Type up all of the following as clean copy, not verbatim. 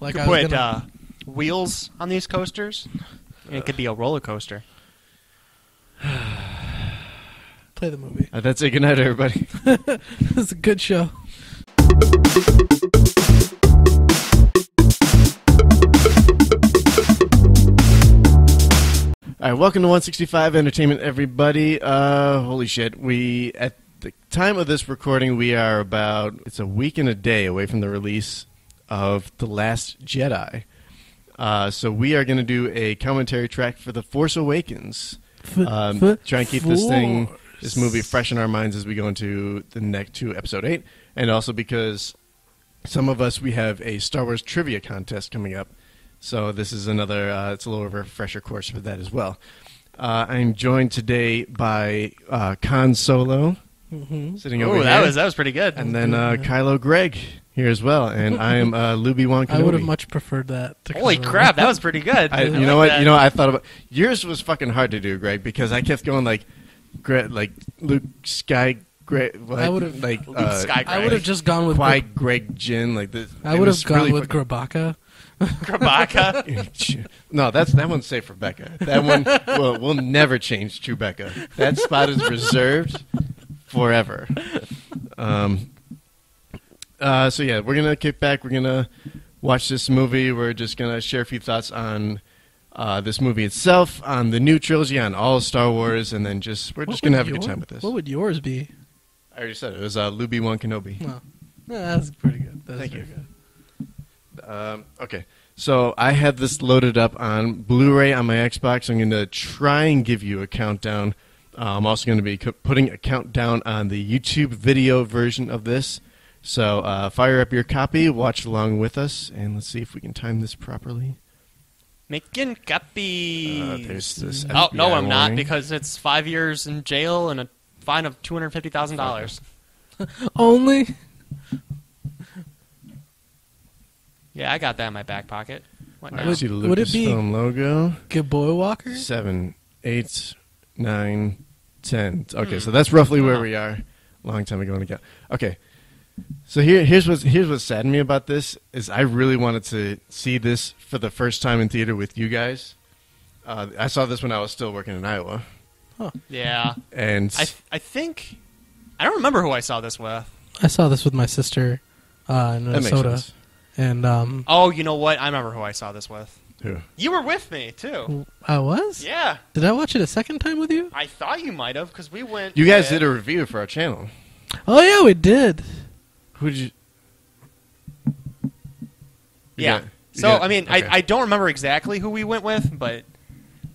Like you could put wheels on these coasters, and it could be a roller coaster. Play the movie. That's it. Good night, everybody. It's a good show. All right, welcome to 165 Entertainment, everybody. Holy shit. At the time of this recording, it's a week and a day away from the release of The Last Jedi. So we are going to do a commentary track for The Force Awakens. Try and keep this movie fresh in our minds as we go into episode 8. And also because some of us, we have a Star Wars trivia contest coming up. So this is another, it's a little of a refresher course for that as well. I'm joined today by Khan Solo, sitting over here. That was pretty good. And then Kylo Greg here as well. And I am Looby Kenobi. I would have much preferred that. Holy crap, that was pretty good. You know what? I thought about yours was fucking hard to do, Greg, because I kept going like Luke Sky. Greg, I would have I would have just gone with Greg Jin like this. I would have gone with Grabaka. Grabaka? No, that one's safe for Becca. That one we'll never change Chewbacca. That spot is reserved forever. So yeah, we're gonna kick back. We're gonna watch this movie. We're just gonna share a few thoughts on this movie itself, on the new trilogy, on all Star Wars, and then we're just gonna have a good time with this. What would yours be? I already said it. It was Looby Kenobi. Well, that's pretty good. Thank you. Okay, so I had this loaded up on Blu-ray on my Xbox. I'm going to try and give you a countdown. I'm also going to be putting a countdown on the YouTube video version of this. So fire up your copy, watch along with us, and let's see if we can time this properly. Making copies. There's this no, I'm warning. not, because it's 5 years in jail and a fine of $250,000. Only? Yeah, I got that in my back pocket. What now? Let's see the Would it be Lucasfilm logo. Good Boy Walker? 7, 8, 9, 10. Okay, so that's roughly where we are. Long time ago. Okay, so here's what saddened me about this is I really wanted to see this for the first time in theater with you guys. I saw this when I was still working in Iowa. Huh. Yeah. And I think... I don't remember who I saw this with. I saw this with my sister in Minnesota. That makes sense. And oh, you know what? I remember who I saw this with. Who? You were with me too. I was? Yeah. Did I watch it a second time with you? I thought you might have, because we went. You guys did a review for our channel. Oh yeah, we did. Who did you? Yeah. I mean, okay. I don't remember exactly who we went with, but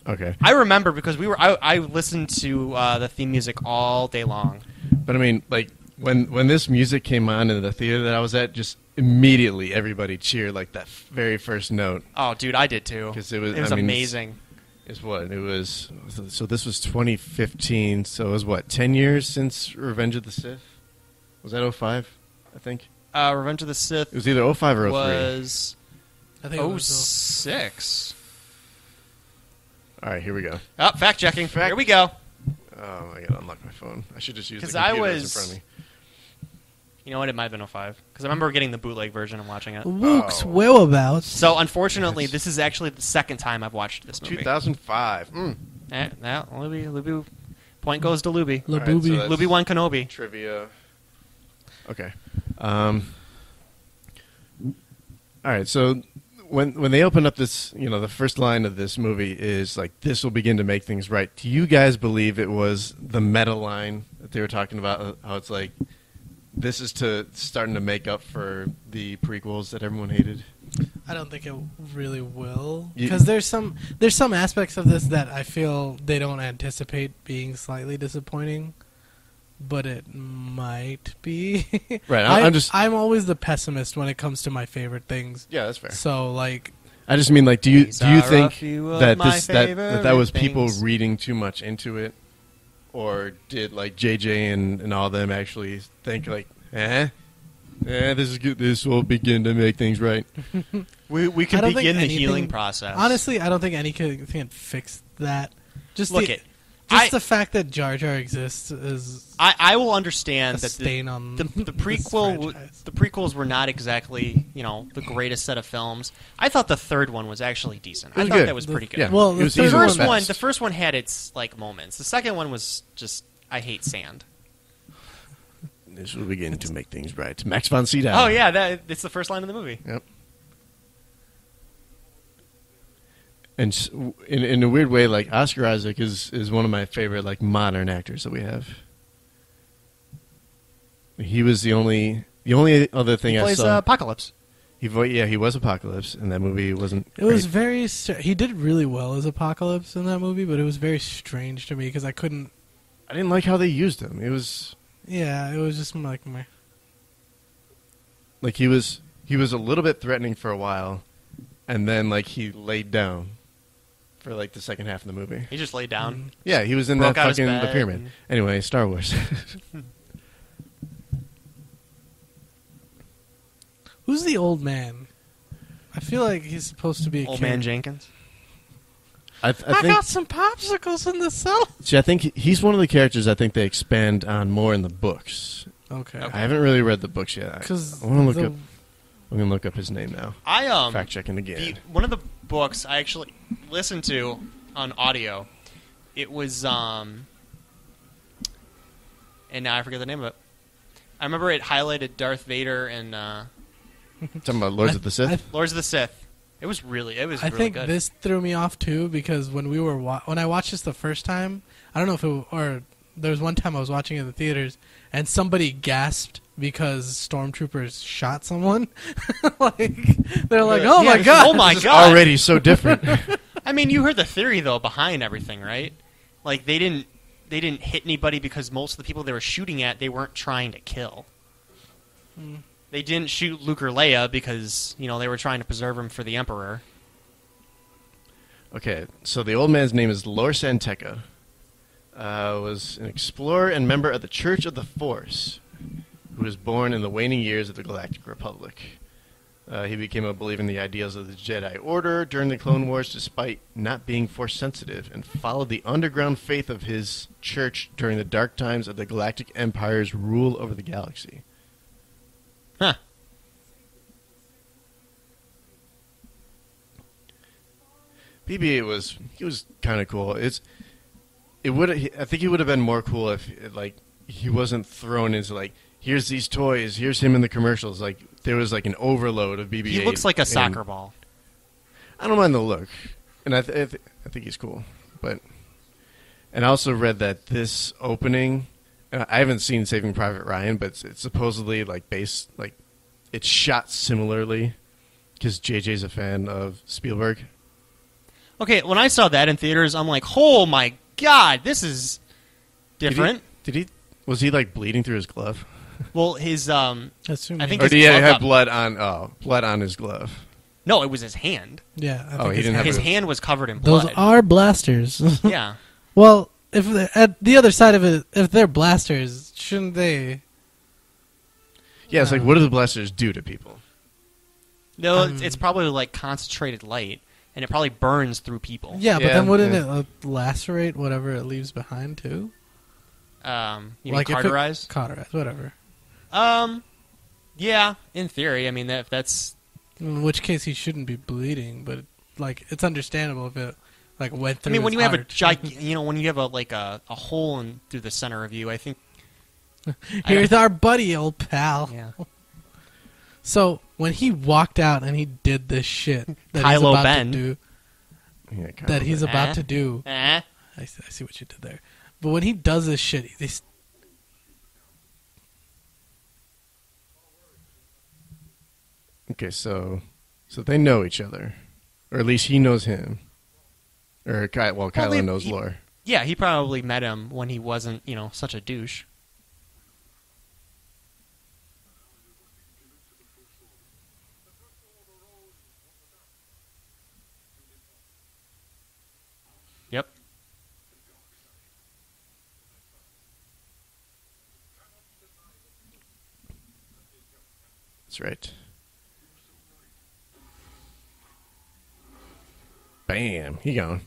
okay. I remember because I listened to the theme music all day long. But I mean, like when this music came on in the theater that I was at, just immediately everybody cheered like that very first note. Oh, dude, I did too. Because it was amazing. So this was 2015. So it was what, 10 years since Revenge of the Sith? Was that 05? I think. Revenge of the Sith. It was either 05 or 03. Was I think it was 06. All right, here we go. Oh, fact checking. Here we go. Oh, I gotta unlock my phone. I should just use the Because computer that's in front of me. You know what? It might have been 05. Because I remember getting the bootleg version and watching it. Luke's whereabouts. So, unfortunately, this is actually the second time I've watched this movie. 2005. Looby. Point goes to Looby. Looby. Right, so Looby won Kenobi. Trivia. Okay. All right, so when they open up this, the first line of this movie is like, this will begin to make things right. Do you guys believe it was the meta line that they were talking about, how it's like, this is starting to make up for the prequels that everyone hated? I don't think it really will, because there's some aspects of this that I feel they don't anticipate being slightly disappointing, but it might be. Right, I'm always the pessimist when it comes to my favorite things. Yeah, that's fair. So like, I just mean, like, do you think that that was people reading too much into it? Or did like JJ and all them actually think like, this is good. This will begin to make things right. we can begin the healing process. Honestly, I don't think anything can fix that. Just look it. Just the fact that Jar Jar exists is I will understand a that stain on the this prequel franchise. the prequels were not exactly the greatest set of films. I thought the third one was actually decent. I was thought good. that was pretty good. Yeah. Well, It the was third easily one, best. The first one had its moments. The second one was just I hate sand. This will begin to make things right. Max von Sydow. Oh yeah, it's the first line of the movie. Yep. And in a weird way, like Oscar Isaac is one of my favorite like modern actors that we have. He was the only other thing He I plays saw. Apocalypse. He was Apocalypse, and that movie wasn't. It was great. very. He did really well as Apocalypse in that movie, but it was very strange to me because I couldn't. I didn't like how they used him. It was Yeah, it was just like my. like he was a little bit threatening for a while, and then like he laid down for like the second half of the movie. He just laid down. Yeah, he was in Broke that out his fucking bed the pyramid. and- Anyway, Star Wars. Who's the old man? I feel like he's supposed to be a Old kid. Man Jenkins. I I think. got some popsicles in the cellar. See, I think he's one of the characters I think they expand on more in the books. Okay. I haven't really read the books yet. Because I want to look up. I'm gonna look up his name now. I Fact checking again. one of the books I actually listened to on audio. It was and now I forget the name of it. I remember it highlighted Darth Vader and Talking about Lords of the Sith. Lords of the Sith. It was I really think good. this threw me off too because when we were when I watched this the first time, I don't know if it or there was one time I was watching it in the theaters and somebody gasped because stormtroopers shot someone. Like they're like, "Oh my god!" Oh my This is god! already so different. I mean, you heard the theory though behind everything, right? Like they didn't hit anybody because most of the people they were shooting at they weren't trying to kill. They didn't shoot Luke or Leia because they were trying to preserve him for the Emperor. Okay, so the old man's name is Lor San Tekka. Was an explorer and member of the Church of the Force, who was born in the waning years of the Galactic Republic. He became a believer in the ideals of the Jedi Order during the Clone Wars, despite not being Force sensitive, and followed the underground faith of his church during the dark times of the Galactic Empire's rule over the galaxy. Huh. BB-8 was kind of cool. I think it would have been more cool if like he wasn't thrown into like here's these toys, here's him in the commercials. Like there was like an overload of BB-8. He looks like a and soccer ball. I don't mind the look, and I think he's cool. And I also read that this opening, and I haven't seen Saving Private Ryan, but it's supposedly like based like it's shot similarly because JJ's a fan of Spielberg. Okay, when I saw that in theaters, I'm like, oh my god, this is different. Was he like bleeding through his glove? Well, his I think Or his did he glove have got- blood on his glove? No, it was his hand. Yeah. I Oh, think he his didn't have His a- hand was covered in Those blood. are blasters. Yeah. Well, if at the other side of it, if they're blasters, shouldn't they? Yeah, it's like what do the blasters do to people? No, it's probably like concentrated light, and it probably burns through people. Yeah, but Yeah, then wouldn't yeah. it lacerate whatever it leaves behind too? You mean Like if it- cauterize? Cauterize, whatever. Yeah, in theory. I mean, if that's In which case he shouldn't be bleeding, but like it's understandable if it like went I through. mean, when his you have heart. when you have a hole in through the center of you, I think. Here's our buddy, old pal. Yeah. So when he walked out and he did this shit that he's Kylo about Ben. to do, Yeah, kind that of. he's about to do, Eh? I see what you did there. But when he does this shit, Okay, so they know each other, or at least he knows him, or Kylo knows Lore. Yeah, he probably met him when he wasn't, such a douche. Yep. That's right. Bam, he gone.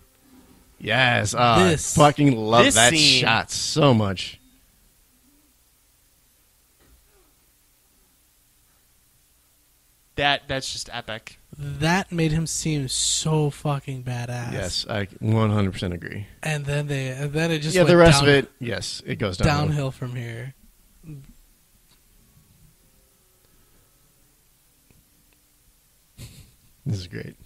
Yes. I fucking love that scene. shot so much. That's just epic. That made him seem so fucking badass. Yes, I 100% agree. And then it just The rest of it, yes, it goes downhill from here. This is great.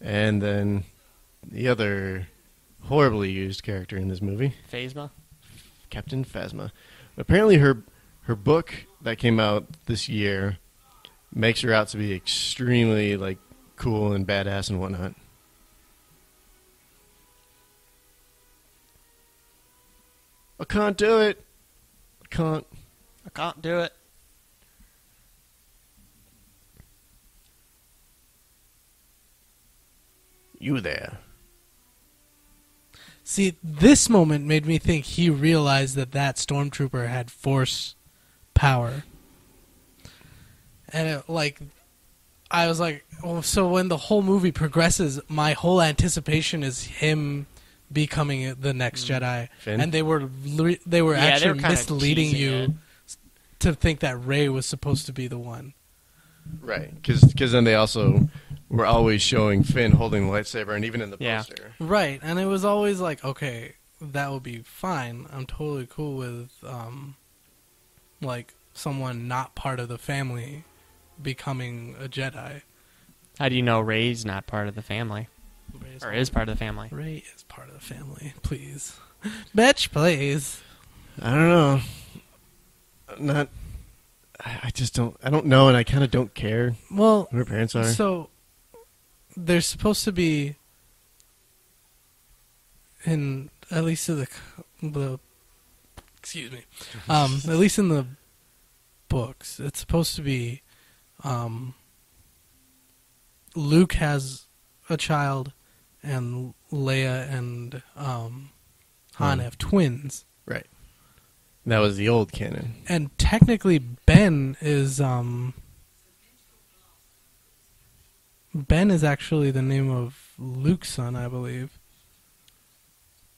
And then the other horribly used character in this movie, Phasma. Captain Phasma. Apparently her book that came out this year makes her out to be extremely like cool and badass and whatnot. I can't do it. I can't do it. You there. See, this moment made me think he realized that stormtrooper had force power. And I was like, oh, so when the whole movie progresses, my whole anticipation is him becoming the next Jedi. Finn? And they were actually misleading you to think that Rey was supposed to be the one. Right, because then they also were always showing Finn holding the lightsaber, and even in the poster. Right, and it was always like, okay, that would be fine. I'm totally cool with, like, someone not part of the family becoming a Jedi. How do you know Rey's not part of the family? Or is part of the family? Rey is part of the family, please. Bitch, please. I don't know. I just don't. I don't know, and I kind of don't care. Well, who her parents are. So there's supposed to be, in at least in the excuse me, at least in the books, it's supposed to be, Luke has a child, and Leia and Han have twins. Right. That was the old canon. And technically Ben is actually the name of Luke's son, I believe.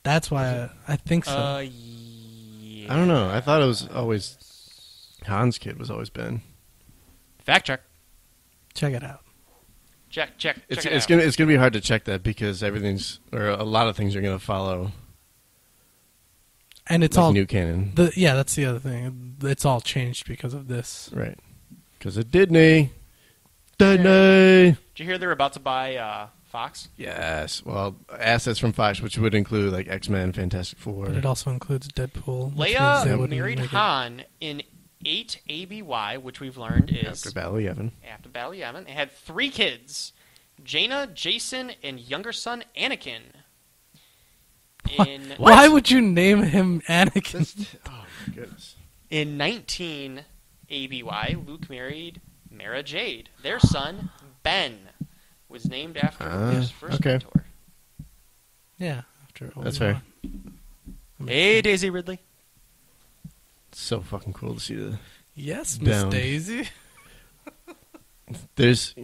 That's why I think so. Yeah. I don't know. I thought it was always Han's kid was always Ben. Fact check. Check it out. Check. It's gonna be hard to check that because a lot of things are gonna follow. And it's like all new canon. That's the other thing. It's all changed because of this. Right. Because of Disney. Did you hear they're about to buy Fox? Yes. Well, assets from Fox, which would include like X-Men, Fantastic Four. But it also includes Deadpool. Leia married Han in 8 ABY, which we've learned is after Battle of Yavin. After Battle of Yavin, they had 3 kids: Jaina, Jason, and younger son Anakin. Why would you name him Anakin? Oh my goodness. In 19 ABY, Luke married Mara Jade. Their son Ben was named after his first mentor. Yeah, after that's fair. Hey, Daisy Ridley. It's so fucking cool to see the. Yes, Miss Daisy. There's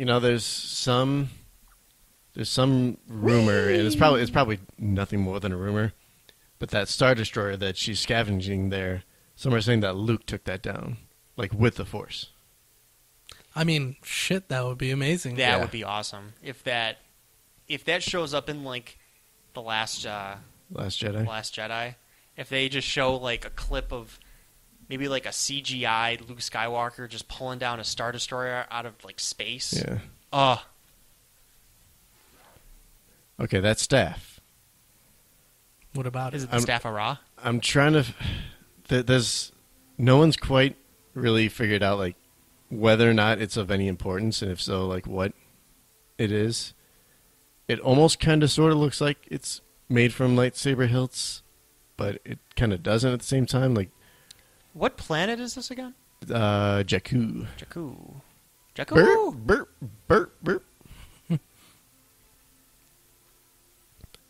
some rumor, and it's probably nothing more than a rumor, but that Star Destroyer that she's scavenging there, some are saying that Luke took that down, like with the Force. I mean, shit, that would be amazing. That would be awesome if that shows up in like the Last Jedi. If they just show like a clip of maybe like a CGI Luke Skywalker just pulling down a Star Destroyer out of like space. Yeah. Okay, that staff. What about Is it the staff of Ra? I'm trying to. There's no one's quite really figured out like whether or not it's of any importance, and if so, like what it is. It almost kind of sort of looks like it's made from lightsaber hilts, but it kind of doesn't at the same time. Like, what planet is this again? Jakku. Jakku. Burp, burp, burp.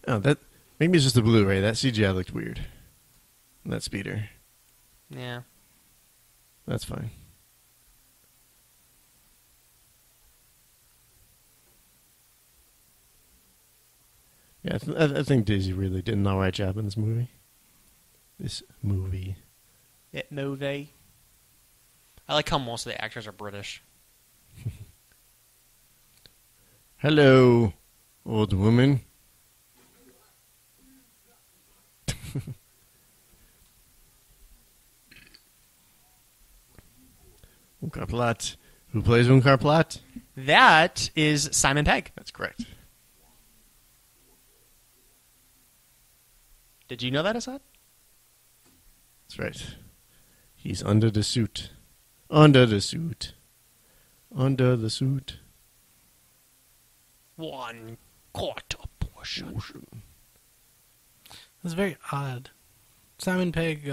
Oh, that maybe it's just the Blu-ray. That CGI looked weird. That speeder. Yeah. That's fine. Yeah, I think Daisy really did an alright job in this movie. That movie. I like how most of the actors are British. Hello, old woman. Unkar Platt. Who plays Unkar Platt? That is Simon Pegg. That's correct. Did you know that, Asad? That's right. He's under the suit. Under the suit. Under the suit. 1/4 portion. It's very odd. Simon Pegg,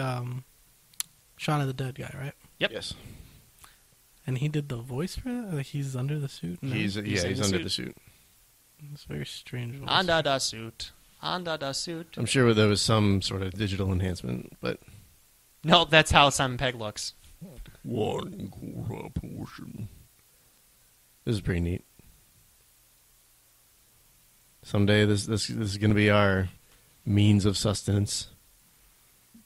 Shaun of the Dead guy, right? Yep. Yes. And he did the voice for that? Like he's under the suit? No? He's under the suit. It's a very strange voice. Under the suit. Under the suit. I'm sure there was some sort of digital enhancement, but... No, that's how Simon Pegg looks. 1/4 portion. This is pretty neat. Someday this is going to be our means of sustenance.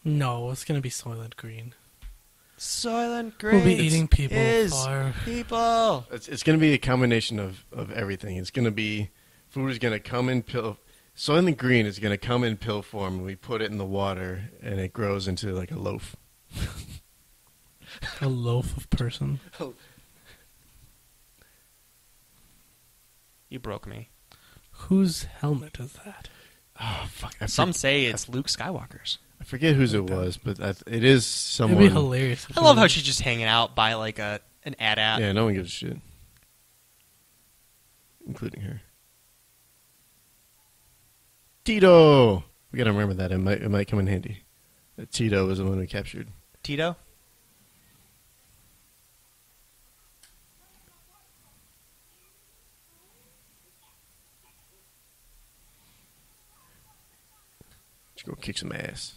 No, it's going to be Soylent Green. Soylent Green. We'll be eating people. People. It's going to be a combination of everything. It's going to be... Food is going to come in pill... Soylent Green is going to come in pill form, and we put it in the water, and it grows into like a loaf. A loaf of person. You broke me. Whose helmet is that? Oh, fuck. Some say it's Luke Skywalker's. I forget whose it was, but it is someone... It'd be hilarious. I love how she's just hanging out by like an AT-AT. Yeah, no one gives a shit. Including her. Tito! We gotta remember that. It might come in handy. That Tito was the one we captured. Tito? Let's go kick some ass.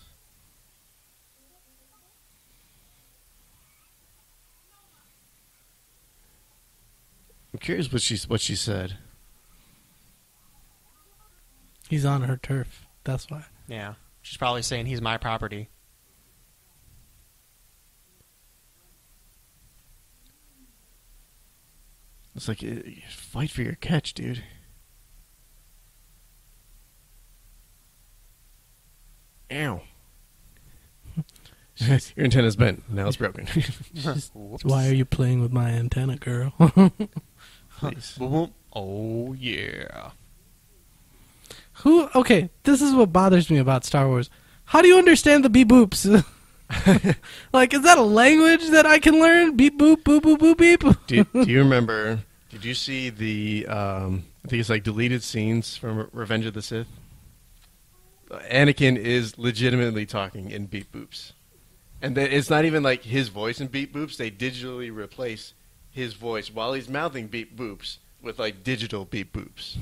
I'm curious what she said. He's on her turf. That's why. Yeah. She's probably saying he's my property. It's like, fight for your catch, dude. Ow. Your antenna's bent. Now it's broken. Why are you playing with my antenna, girl? Please. Oh, yeah. Okay, this is what bothers me about Star Wars. How do you understand the beep boops? Like, is that a language that I can learn? Beep boop, boop, boop, boop, beep? Do you remember, did you see the, I think it's like deleted scenes from Revenge of the Sith? Anakin is legitimately talking in beep boops. And it's not even like his voice in beep boops. They digitally replace his voice while he's mouthing beep boops with like digital beep boops.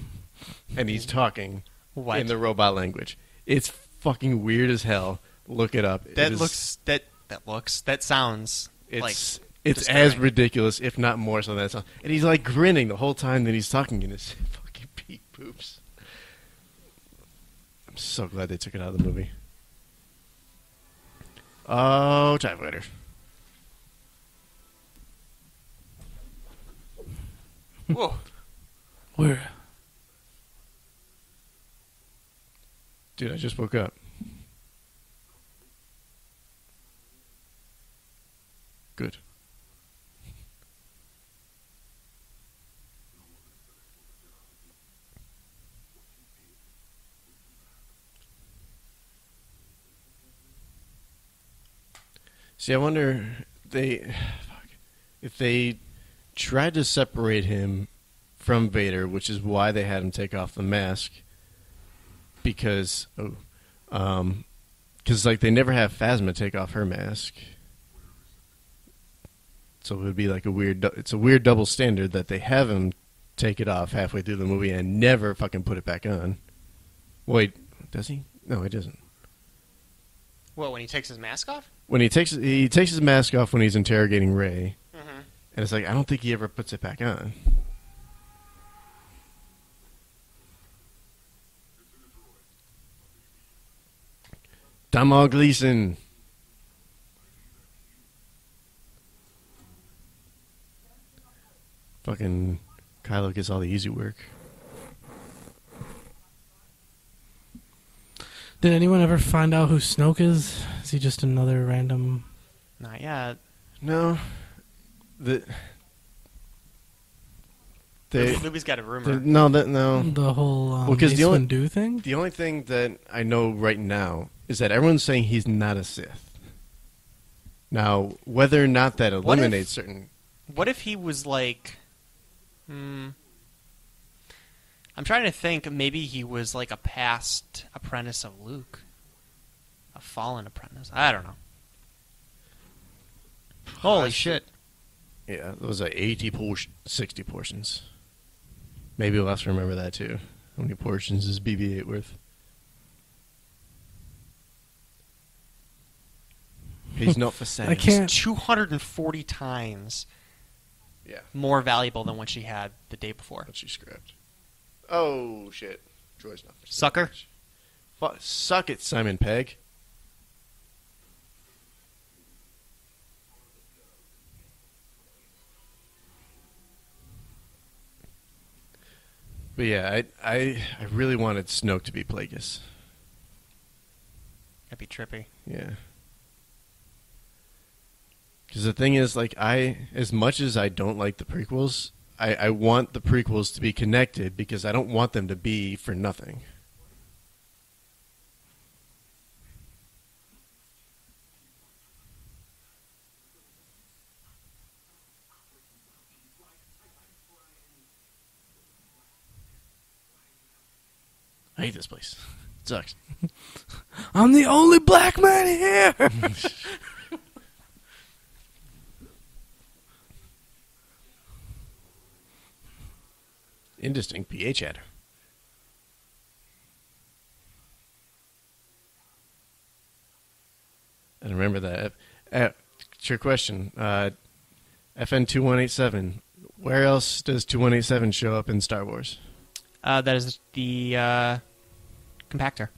And he's talking in the robot language. It's fucking weird as hell. Look it up. That sounds it's as ridiculous, if not more so than that sounds. And he's like grinning the whole time that he's talking in his fucking beep boops. I'm so glad they took it out of the movie. Oh, TIE fighters. Whoa. Where? Dude, I just woke up. Good. See, I wonder if they tried to separate him from Vader, which is why they had him take off the mask, because like they never have Phasma take off her mask. So it would be like it's a weird double standard that they have him take it off halfway through the movie and never fucking put it back on. Wait, does he? No, he doesn't. What, when he takes his mask off? When he takes his mask off when he's interrogating Rey, Mm-hmm. and it's like I don't think he ever puts it back on. Domhnall Gleeson. Fucking Kylo gets all the easy work. Did anyone ever find out who Snoke is? Is he just another random... Not yet. No. Looby's got a rumor. No. The whole Well, 'cause Mace Windu thing? The only thing that I know right now is that everyone's saying he's not a Sith. Now, whether or not that eliminates certain... What if he was like... I'm trying to think. Maybe he was like a past apprentice of Luke. A fallen apprentice. I don't know. Holy shit. Yeah, those are 60 portions. Maybe we'll have to remember that too. How many portions is BB-8 worth? He's not for sale. I can't... 240 times more valuable than what she had the day before. What she scrapped. Oh, shit. Joy's not for sale. Sucker. Suck it, Simon Pegg. But yeah, I really wanted Snoke to be Plagueis. That'd be trippy. Yeah. Because the thing is, like, as much as I don't like the prequels, I want the prequels to be connected because I don't want them to be for nothing. I hate this place. It sucks. I'm the only black man here! Indistinct pH adder. And remember that. It's your question. FN2187. Where else does 2187 show up in Star Wars? That is the compactor.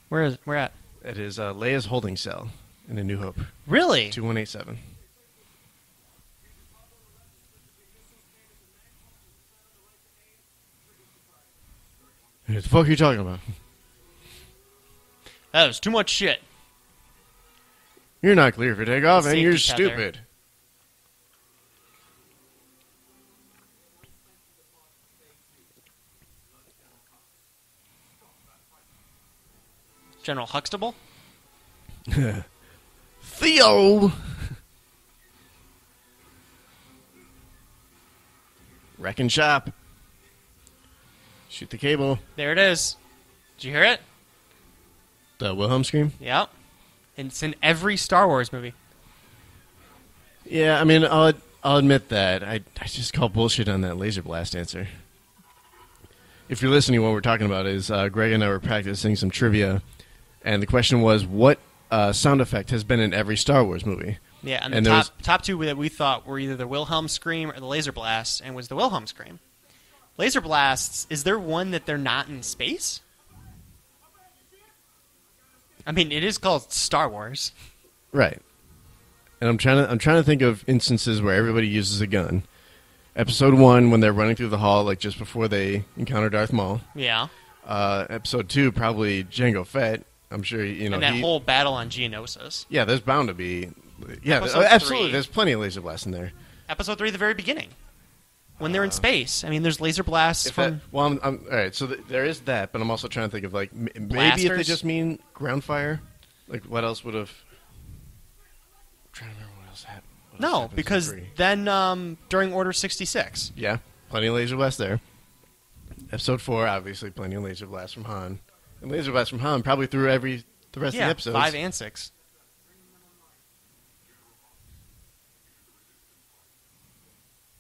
Where at? It is Leia's holding cell in A New Hope. Really? 2187. What the fuck are you talking about? That was too much shit. You're not clear for takeoff, and Safety you're tether. stupid. General Huxtable? Theo! Wreck and shop. Shoot the cable. There it is. Did you hear it? The Wilhelm scream? Yep. And it's in every Star Wars movie. Yeah, I mean, I'll admit that. I just call bullshit on that laser blast answer. If you're listening, what we're talking about is Greg and I were practicing some trivia, and the question was, what sound effect has been in every Star Wars movie? Yeah, and the top two that we thought were either the Wilhelm scream or the laser blast, and was the Wilhelm scream. Laser blasts, is there one that they're not in space? I mean, it is called Star Wars. Right. And I'm trying to think of instances where everybody uses a gun. Episode 1, when they're running through the hall, like just before they encounter Darth Maul. Yeah. Episode 2, probably Jango Fett. I'm sure you know. And that whole battle on Geonosis. Yeah, there's bound to be. Yeah, Episode absolutely. 3. There's plenty of laser blasts in there. Episode 3, the very beginning. When they're in space. I mean, there's laser blasts from... I'm all right, so there is that, but I'm also trying to think of, like, maybe Blasters? if they just mean ground fire. Like, what else would have... I'm trying to remember what else happened. No, because then during Order 66. Yeah, plenty of laser blasts there. Episode 4, obviously, plenty of laser blasts from Han. And laser blasts from Han probably through the rest of the episodes. 5 and 6.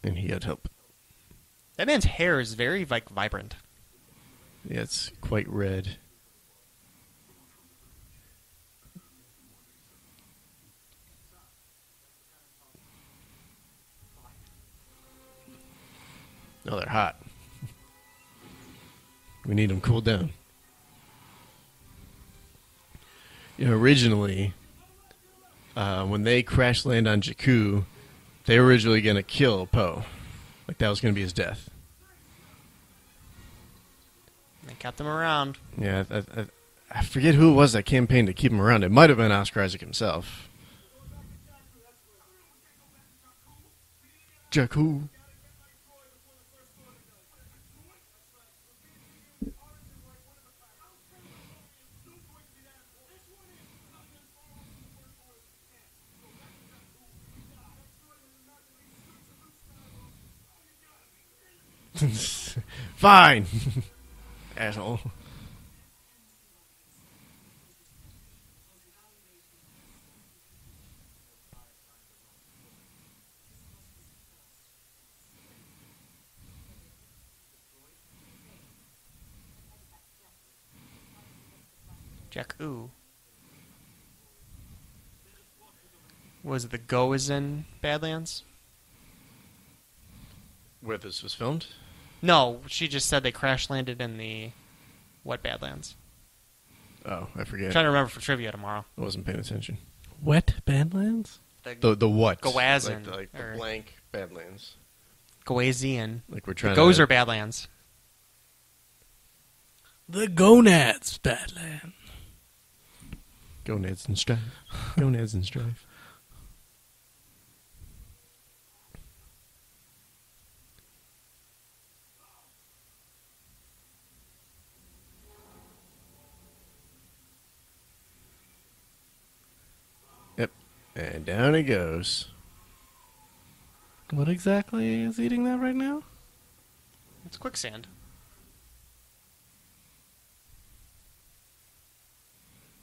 And he had help. That man's hair is very like vibrant. Yeah, it's quite red. Oh, they're hot. We need them cooled down. You know, originally, when they crash land on Jakku, they were originally going to kill Poe. Like, that was going to be his death. They kept him around. Yeah, I forget who it was that campaigned to keep him around. It might have been Oscar Isaac himself. Jakku. Fine. Asshole. Jakku. Was it the Goazin Badlands? Where this was filmed? No, she just said they crash landed in the what Badlands? Oh, I forget. I'm trying to remember for trivia tomorrow. I wasn't paying attention. Wet Badlands? The what? Goazin. Like the blank Badlands. Goazian. Like we're trying Gozer to... Badlands. The Gonads Badland. Gonads and strife. Gonads and strife. Yep. And down it goes. What exactly is eating that right now? It's quicksand.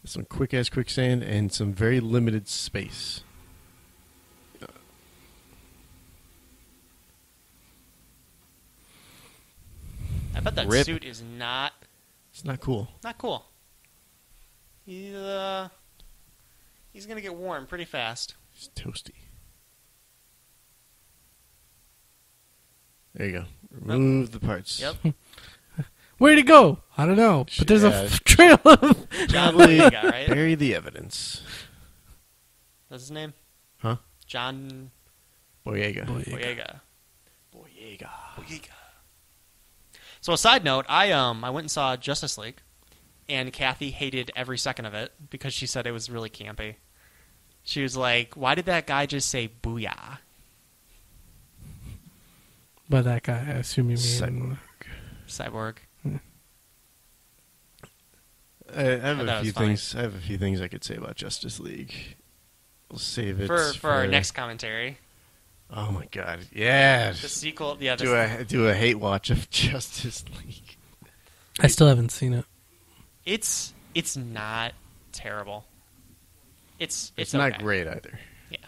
Some quick-ass quicksand and some very limited space. I bet that Rip. suit is not It's not cool. cool. He's gonna get warm pretty fast. It's toasty. There you go. Remove the parts. Yep. Where'd he go? I don't know. But there's Yeah. a trail of... John Boyega, right? Bury the evidence. What's his name? Huh? John Boyega. Boyega. Boyega. Boyega. So a side note, I went and saw Justice League, and Kathy hated every second of it because she said it was really campy. She was like, "Why did that guy just say booyah?" By that guy, I assume you mean... Cyborg. I have I thought a it few was funny. things. I have a few things I could say about Justice League. We'll save it For our next commentary. Oh my god! Yeah. The sequel, yeah. Do a hate watch of Justice League. I still haven't seen it. It's not terrible. It's not okay. great either. Yeah.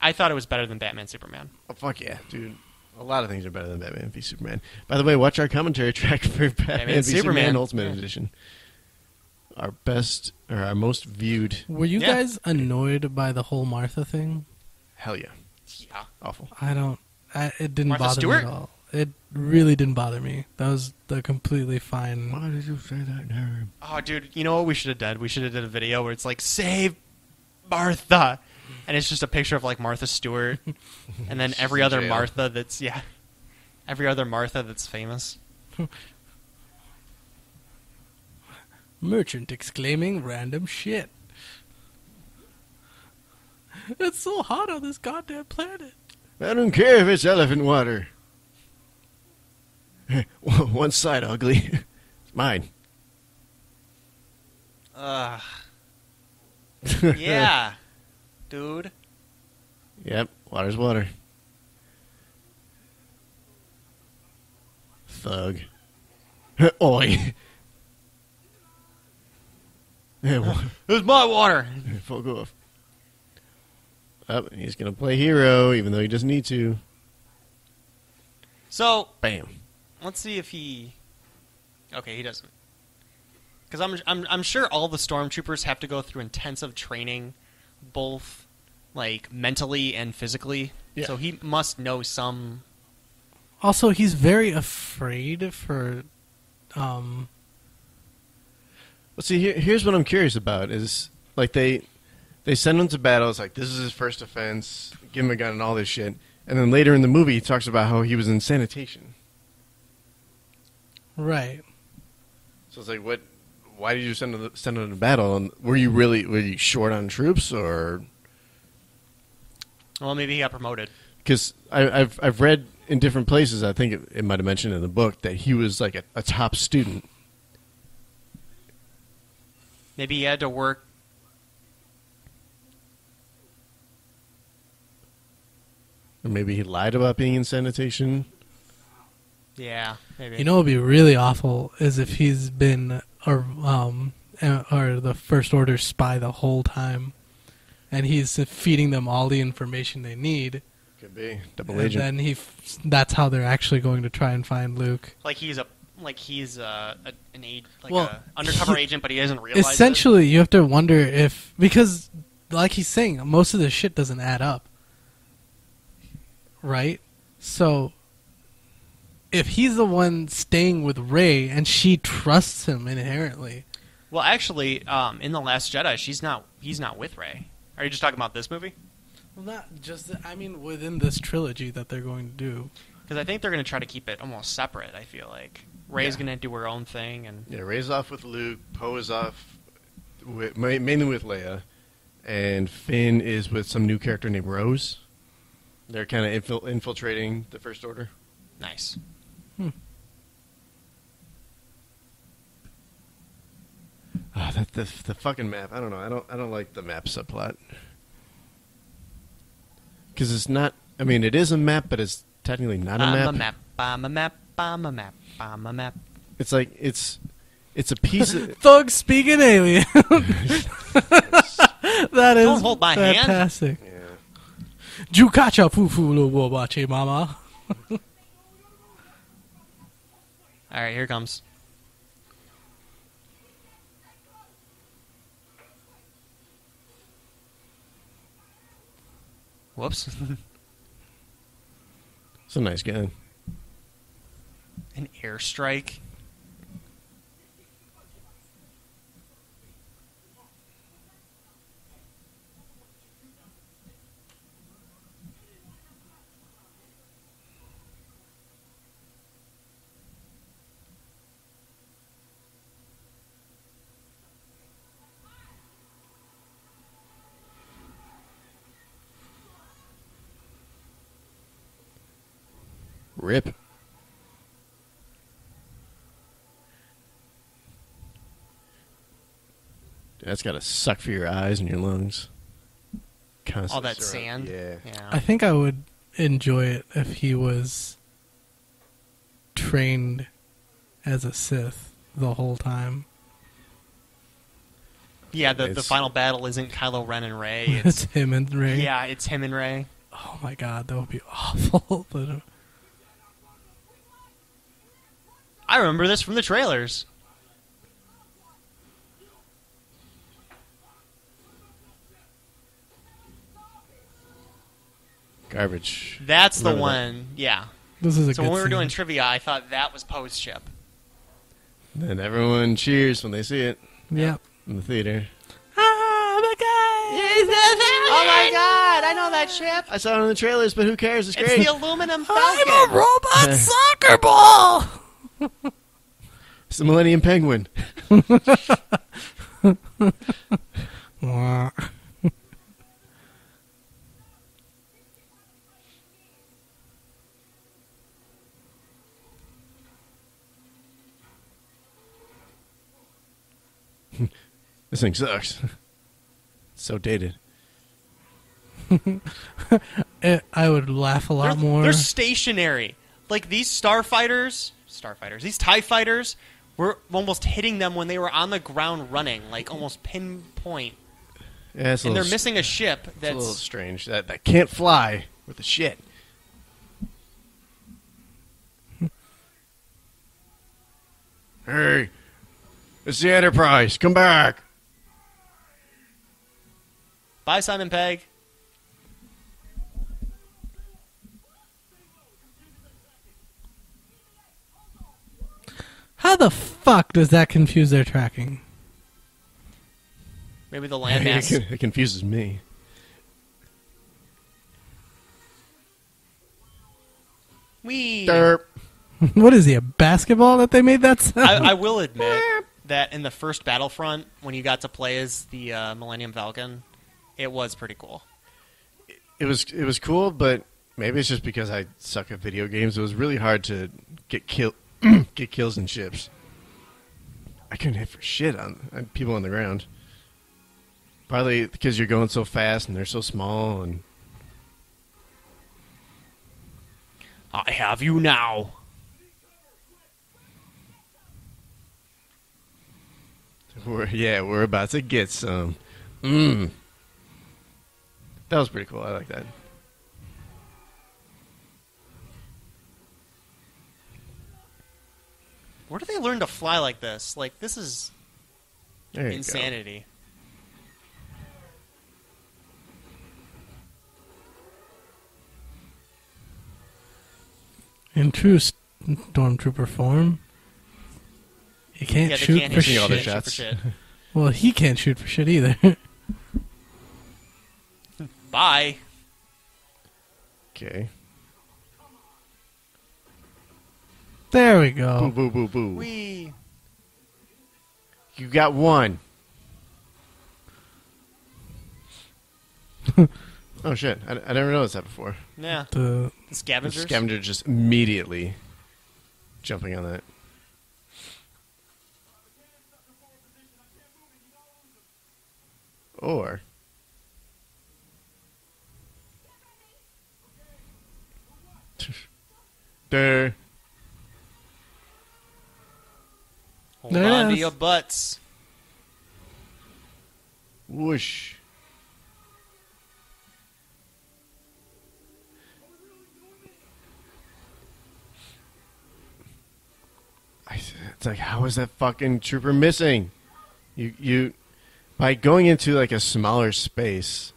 I thought it was better than Batman Superman. Oh fuck yeah, dude! A lot of things are better than Batman v Superman. By the way, watch our commentary track for Batman v Superman Superman. Ultimate Yeah. Edition. Our best or our most viewed. Were you Yeah. guys annoyed by the whole Martha thing? Hell yeah, Yeah. awful. It didn't Martha bother Stewart? me at all. It really didn't bother me. That was the completely fine... Why did you say that name? Oh, dude, you know what we should have done? We should have done a video where it's like, save Martha. And it's just a picture of, like, Martha Stewart. And then every other jail. Martha that's, yeah. Every other Martha that's famous. Merchant exclaiming random shit. It's so hot on this goddamn planet. I don't care if it's elephant water. One side ugly. It's mine. Yeah. Dude. Yep, water's water. Thug. Oi. It's my water. Fuck off. Oh, he's going to play hero, even though he doesn't need to. So, Bam. let's see if he... Okay, he doesn't. Because I'm sure all the stormtroopers have to go through intensive training, both like mentally and physically. Yeah. So he must know some. Also, he's very afraid for. Well, see, here's what I'm curious about is like they send him to battle. It's like this is his first offense. Give him a gun and all this shit. And then later in the movie, he talks about how he was in sanitation. Right. So it's like, what? Why did you send him to battle? And were you short on troops or? Well, maybe he got promoted. Because I've read in different places. I think it might have mentioned in the book that he was like a top student. Maybe he had to work. Or maybe he lied about being in sanitation. Yeah, maybe. You know, what would be really awful is if he's been or the First Order spy the whole time, and he's feeding them all the information they need. Could be double and agent. then that's how they're actually going to try and find Luke. Like he's an Well, undercover agent, but he doesn't realize Essentially, you have to wonder if, because like he's saying, most of this shit doesn't add up, right? So if he's the one staying with Rey and she trusts him inherently. Well, actually, in The Last Jedi, he's not with Rey. Are you just talking about this movie? Well, not just, I mean, within this trilogy that they're going to do. Because I think they're going to try to keep it almost separate, I feel like. Rey's going to do her own thing. And Yeah, Rey's off with Luke, Poe is off mainly with Leia, and Finn is with some new character named Rose. They're kind of infiltrating the First Order. Nice. Oh, the fucking map. I don't know. I don't like the map subplot. Because it's not. I mean, it is a map, but it's technically not a map. I'm a map. I'm a map. I'm a map. It's like it's a piece of. Thug speaking alien. That is Don't hold my hand. fantastic. Yeah. Jukacha fufu lo wobache mama. All right, here it comes. Whoops. It's a nice gun. An airstrike. Rip. That's got to suck for your eyes and your lungs. Constant All that syrup. sand. Yeah. I think I would enjoy it if he was trained as a Sith the whole time. Yeah, the final battle isn't Kylo Ren and Rey. It's him and Rey. Yeah, it's him and Rey. Oh my god, that would be awful. But I remember this from the trailers. Garbage. That's the Remember one. Yeah. this is a So good when we were scene. doing trivia, I thought that was Poe's ship. And everyone cheers when they see it Yep. in the theater. Oh my god! Oh my god, I know that ship. I saw it in the trailers, but who cares? It's It's great. the aluminum I'm Falcon. a robot soccer ball! It's the Millennium Penguin. Wah. This thing sucks. It's so dated. I would laugh a lot more. They're stationary. Like these starfighters, these TIE fighters, were almost hitting them when they were on the ground running, like almost pinpoint. Yeah, it's a And they're little, missing a ship it's a little that's... strange. That can't fly with the shit. Hey, it's the Enterprise. Come back. Bye, Simon Pegg. How the fuck does that confuse their tracking? Maybe the landmass. It confuses me. Wee. Derp. What is he, a basketball that they made that sound? I will admit that in the first Battlefront, when you got to play as the Millennium Falcon, it was pretty cool. It was cool, but maybe it's just because I suck at video games. It was really hard to get kills in ships. I couldn't hit for shit on people on the ground. Probably because you're going so fast and they're so small. And I have you now. we're about to get some. That was pretty cool. I like that. Where do they learn to fly like this? Like, this is There you insanity. In true stormtrooper form, he can't shoot for all their shit. shots. Well, he can't shoot for shit either. Bye. Okay. There we go. Boo, boo, boo, boo. Wee. You got one. Oh, shit. I never noticed that before. Yeah. The The scavengers. The scavenger just immediately jumping on that. Or... There. Hold There it on to is. your butts. Whoosh. It's like, how is that fucking trooper missing? You by going into like a smaller space,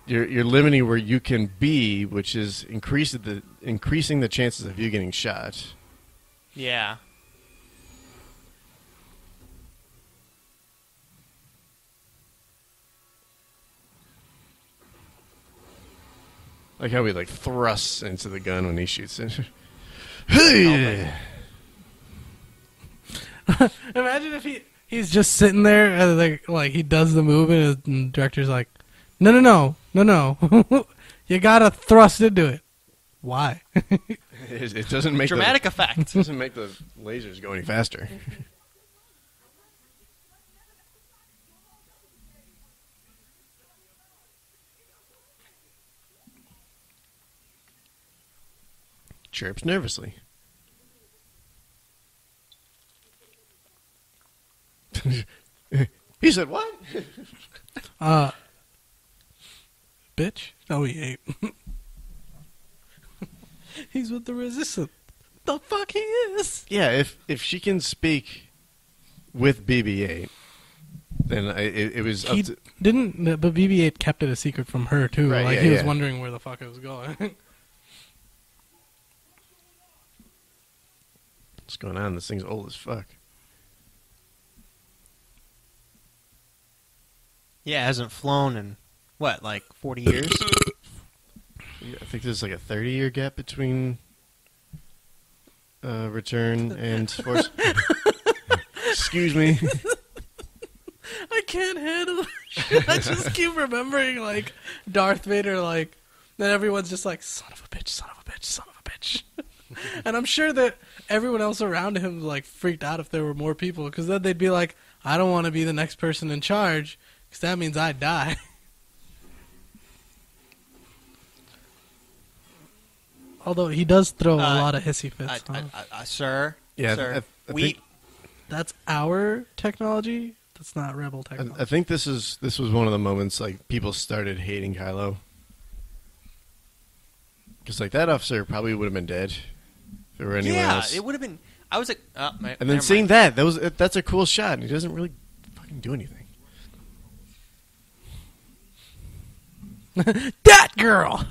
you're limiting where you can be, which is increasing the chances of you getting shot. Yeah. Like how he like thrusts into the gun when he shoots it. Hey! Imagine if he's just sitting there and like he does the move and the director's like, no, you gotta thrust into it. Why? It doesn't make Dramatic the, effect. It doesn't make the lasers go any faster. Chirps nervously. He said, what? Bitch? Oh, he ate. He's with the resistance. The fuck he is? Yeah, if she can speak with BB-8, then it was up He to... didn't, but BB-8 kept it a secret from her, too. Right, like, yeah, he was yeah. wondering where the fuck it was going. What's going on? This thing's old as fuck. Yeah, it hasn't flown in, what, like 40 years? Yeah, I think there's like a 30-year gap between Return and Force. Excuse me. I can't handle it. I just keep remembering, like, Darth Vader, like, then everyone's just like, son of a bitch, son of a bitch, son of a bitch. And I'm sure that everyone else around him, like, freaked out if there were more people, because then they'd be like, I don't want to be the next person in charge, because that means I die. Although he does throw a lot of hissy fits. Sir? Yeah, Sir, I think, That's our technology. That's not Rebel technology. I think this was one of the moments like people started hating Kylo. Because like that officer probably would have been dead if there were anyone else. It would have been. I was and then seeing that's a cool shot, and he doesn't really fucking do anything. That girl.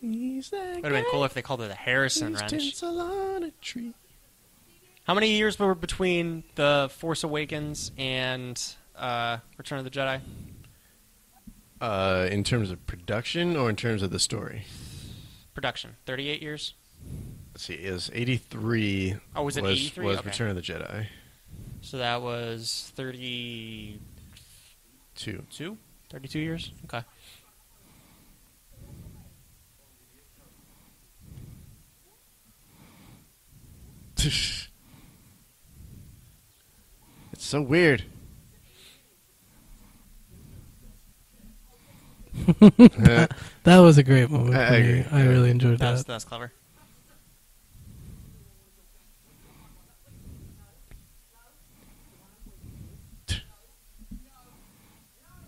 Would have been cool if they called it the Harrison wrench. How many years were between the Force Awakens and Return of the Jedi? In terms of production or in terms of the story? Production. 38 years? Let's see, it was 83. Oh, was it 83? Was Okay. Return of the Jedi. So that was 32? 32 years? Okay. It's so weird. That was a great moment for I me. agree. I really enjoyed that. That's clever.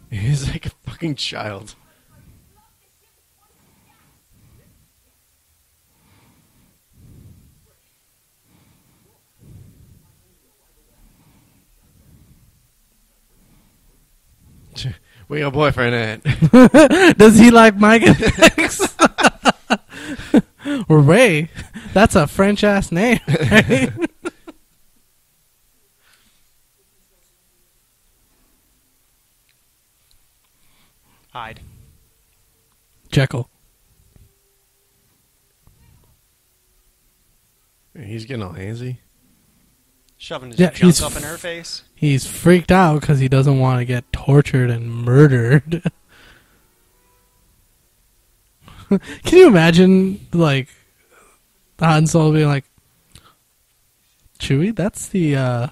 He's like a fucking child. Where your boyfriend at? Does he like Mike and X? Or Ray? That's a French ass name, right? Hide. Jekyll. He's getting all handsy. Shoving his Yeah, junk up in her face. He's freaked out because he doesn't want to get tortured and murdered. Can you imagine, like, Han Solo being like, Chewie, that's the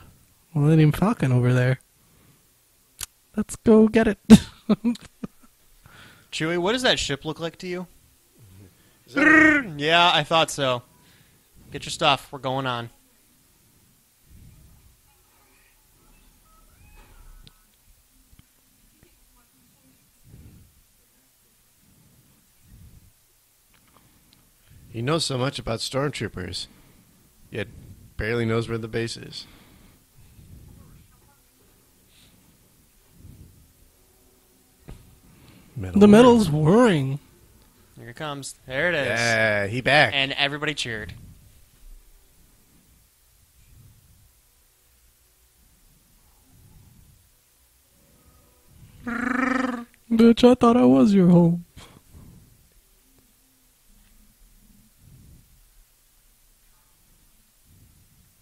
Millennium Falcon over there. Let's go get it. Chewie, what does that ship look like to you? Yeah, I thought so. Get your stuff. We're going on. He knows so much about stormtroopers, yet barely knows where the base is. The metal's whirring. Here it comes. There it is. Yeah, he back. And everybody cheered. Bitch, I thought I was your home.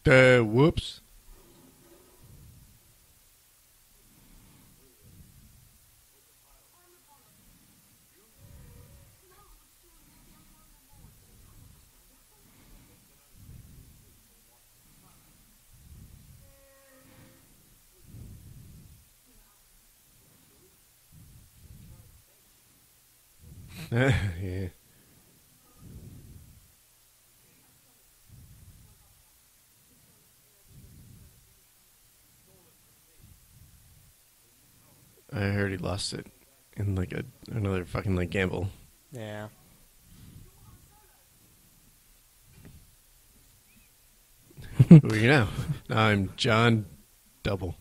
Whoops. Yeah. I heard he lost it in like another fucking like gamble. Yeah. Who are you now? I'm John Double.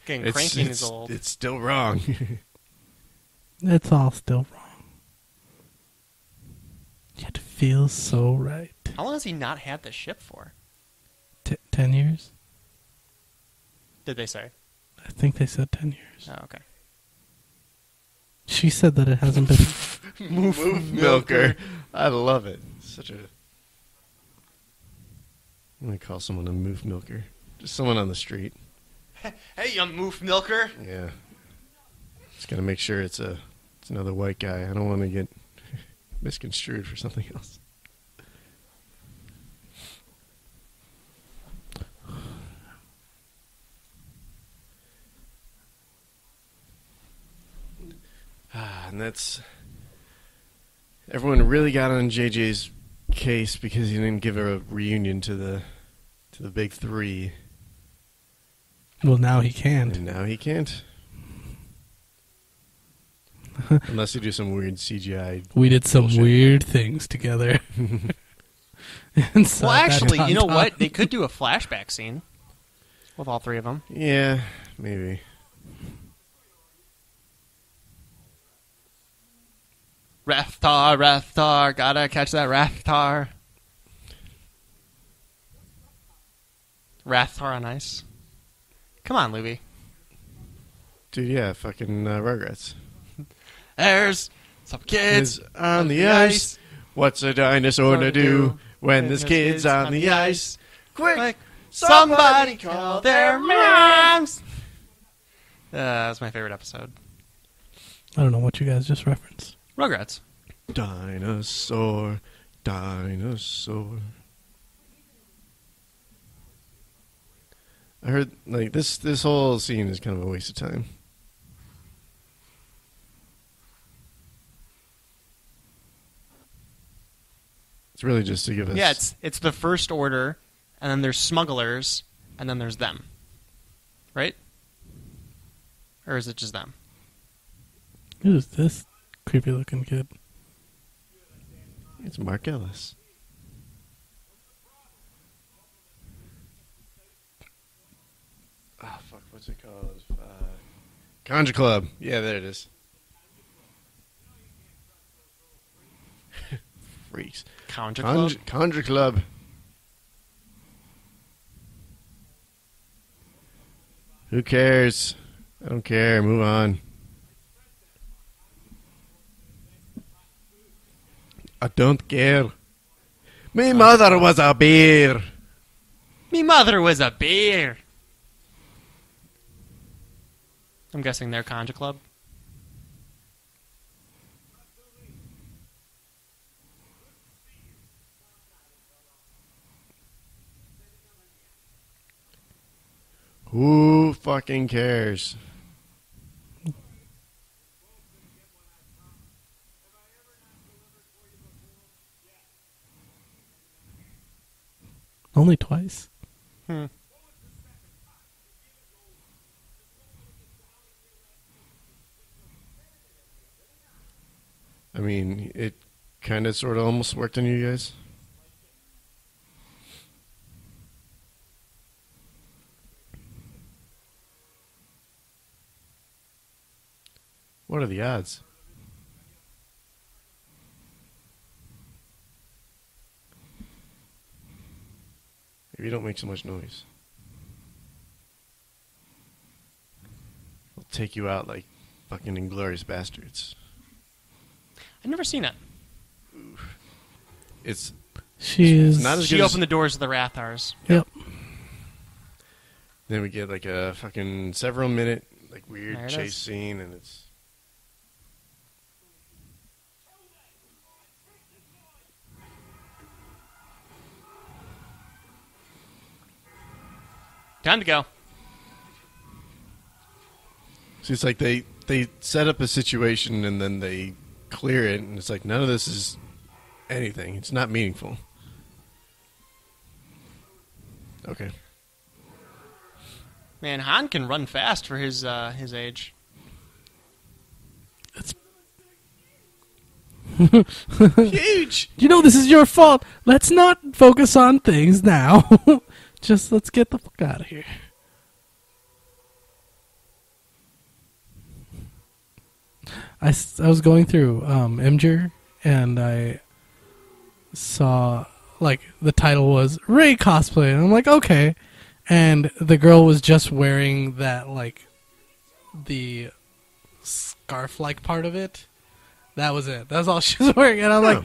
Getting cranky in his old. It's still wrong. It's all still wrong. It feels so right. How long has he not had the ship for? 10 years? Did they say? I think they said 10 years. Oh, okay. She said that it hasn't been... Move milker. I love it. Such a... I'm going to call someone a move milker. Just someone on the street. Hey, you moof milker. Yeah. Just got to make sure it's another white guy. I don't want to get misconstrued for something else. And that's... Everyone really got on JJ's case because he didn't give her a reunion to the big three. Well, now he can't. And now he can't. Unless you do some weird CGI. We did some bullshit. weird things together. Well, actually, you know what? They could do a flashback scene with all three of them. Yeah, maybe. Rathtar, gotta catch that Rathtar. Rathtar on ice. Come on, Looby. Dude, yeah, fucking Rugrats. There's some kids on the ice. What's a dinosaur to do when there's kids on the ice? Quick, somebody call their moms. That's my favorite episode. I don't know what you guys just referenced. Rugrats. Dinosaur, dinosaur. I heard like this whole scene is kind of a waste of time. It's really just to give us. Yeah, it's the First Order, and then there's smugglers, and then there's them. Right? Or is it just them? Who's this creepy looking kid? It's Mark Ellis. Ah, fuck, what's it called? Conjure Club. Yeah, there it is. Freaks. Conjure Club? Conjure Club. Who cares? I don't care. Move on. I don't care. Me mother was a bear. Me mother was a bear. I'm guessing they're Conjure Club. Who fucking cares? Only twice. Hmm. I mean, it kind of sort of almost worked on you guys. What are the odds? If you don't make so much noise, we'll take you out like fucking Inglorious Bastards. I've never seen it. It's She's not as She good opened the doors to the Rathars. Yep. Then we get like a fucking several minute like weird There it chase is. scene, and it's Time to go. so it's like they set up a situation and then they clear it, and it's like none of this is anything. It's not meaningful. Okay. Man, Han can run fast for his age. It's Huge. You know, this is your fault. Let's not focus on things now. Just let's get the fuck out of here. I was going through Imgur, and I saw, like, the title was Rey cosplay, and I'm like, okay. And the girl was just wearing that, like, the scarf-like part of it. That was it. That's all she was wearing. And I'm like,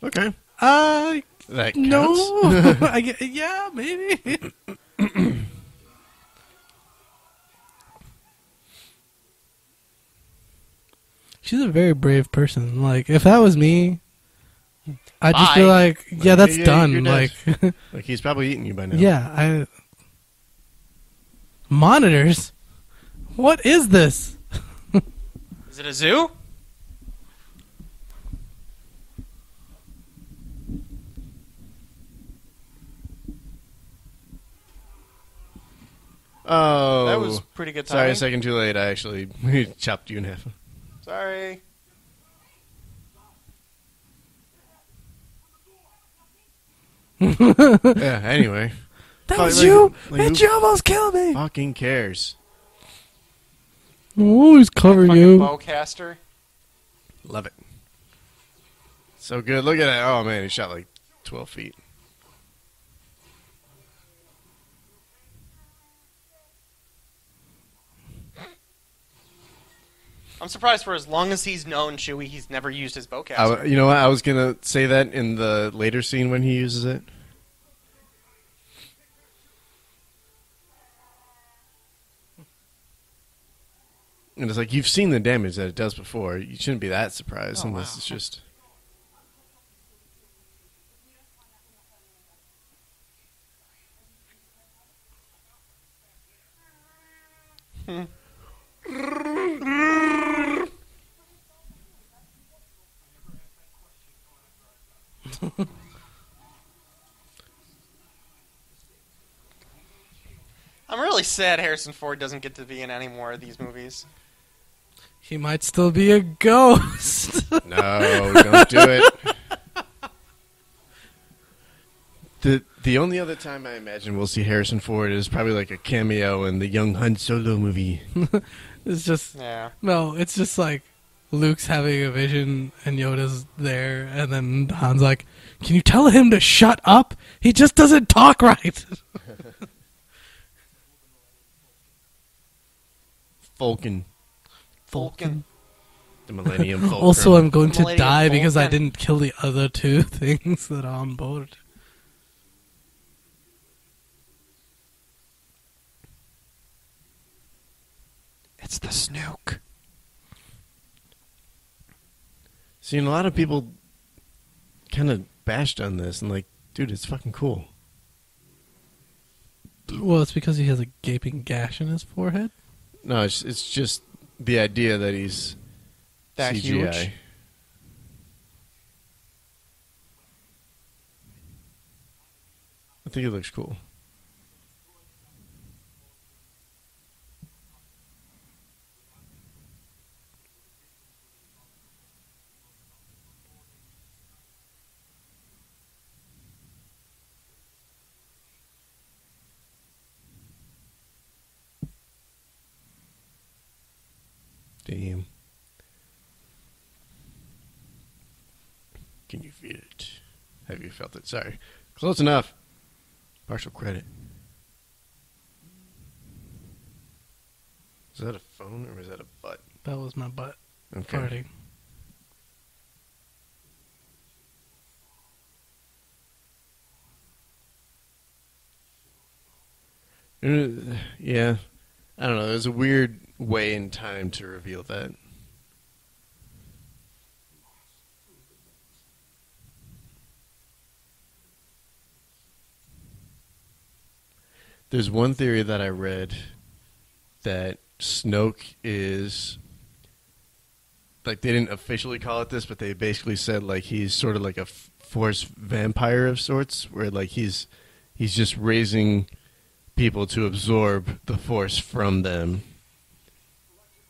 Okay. That counts. no. Yeah, maybe. She's a very brave person. Like, if that was me, I'd just be Bye. like, yeah, that's you're done. dead. Like, Like he's probably eating you by now. yeah, monitors? What is this? Is it a zoo? Oh. That was pretty good Sorry, timing. a second too late. I actually chopped you in half. Sorry. Yeah, anyway. That was you! And who you almost killed me! fucking cares? I'll always cover Fucking you. bowcaster. Love it. So good. Look at that. Oh, man, he shot like 12 feet. I'm surprised for as long as he's known Chewie, he's never used his bowcaster. You know what? I was going to say that in the later scene when he uses it. And it's like, you've seen the damage that it does before. You shouldn't be that surprised unless it's just... I'm really sad Harrison Ford doesn't get to be in any more of these movies. He might still be a ghost. No, don't do it. The only other time I imagine we'll see Harrison Ford is probably like a cameo in the young Han Solo movie. It's just... Yeah. No, it's just like Luke's having a vision and Yoda's there, and then Han's like, can you tell him to shut up? He just doesn't talk right. Falcon. Falcon. The Millennium Falcon. Also, I'm going to Millennium die because I Falcon. didn't kill the other two things that are on board. It's the Snook. Seeing a lot of people kind of bashed on this and like, dude, it's fucking cool. Well, it's because he has a gaping gash in his forehead. No, it's just the idea that he's That CGI. huge? I think it looks cool. Damn. Can you feel it? Have you felt it? Sorry. Close enough. Partial credit. Is that a phone or is that a butt? That was my butt Okay. farting. Yeah. I don't know. There's a weird way in time to reveal that. There's one theory that I read that Snoke is, like, they didn't officially call it this, but they basically said like he's sort of like a force vampire of sorts, where like he's just raising people to absorb the force from them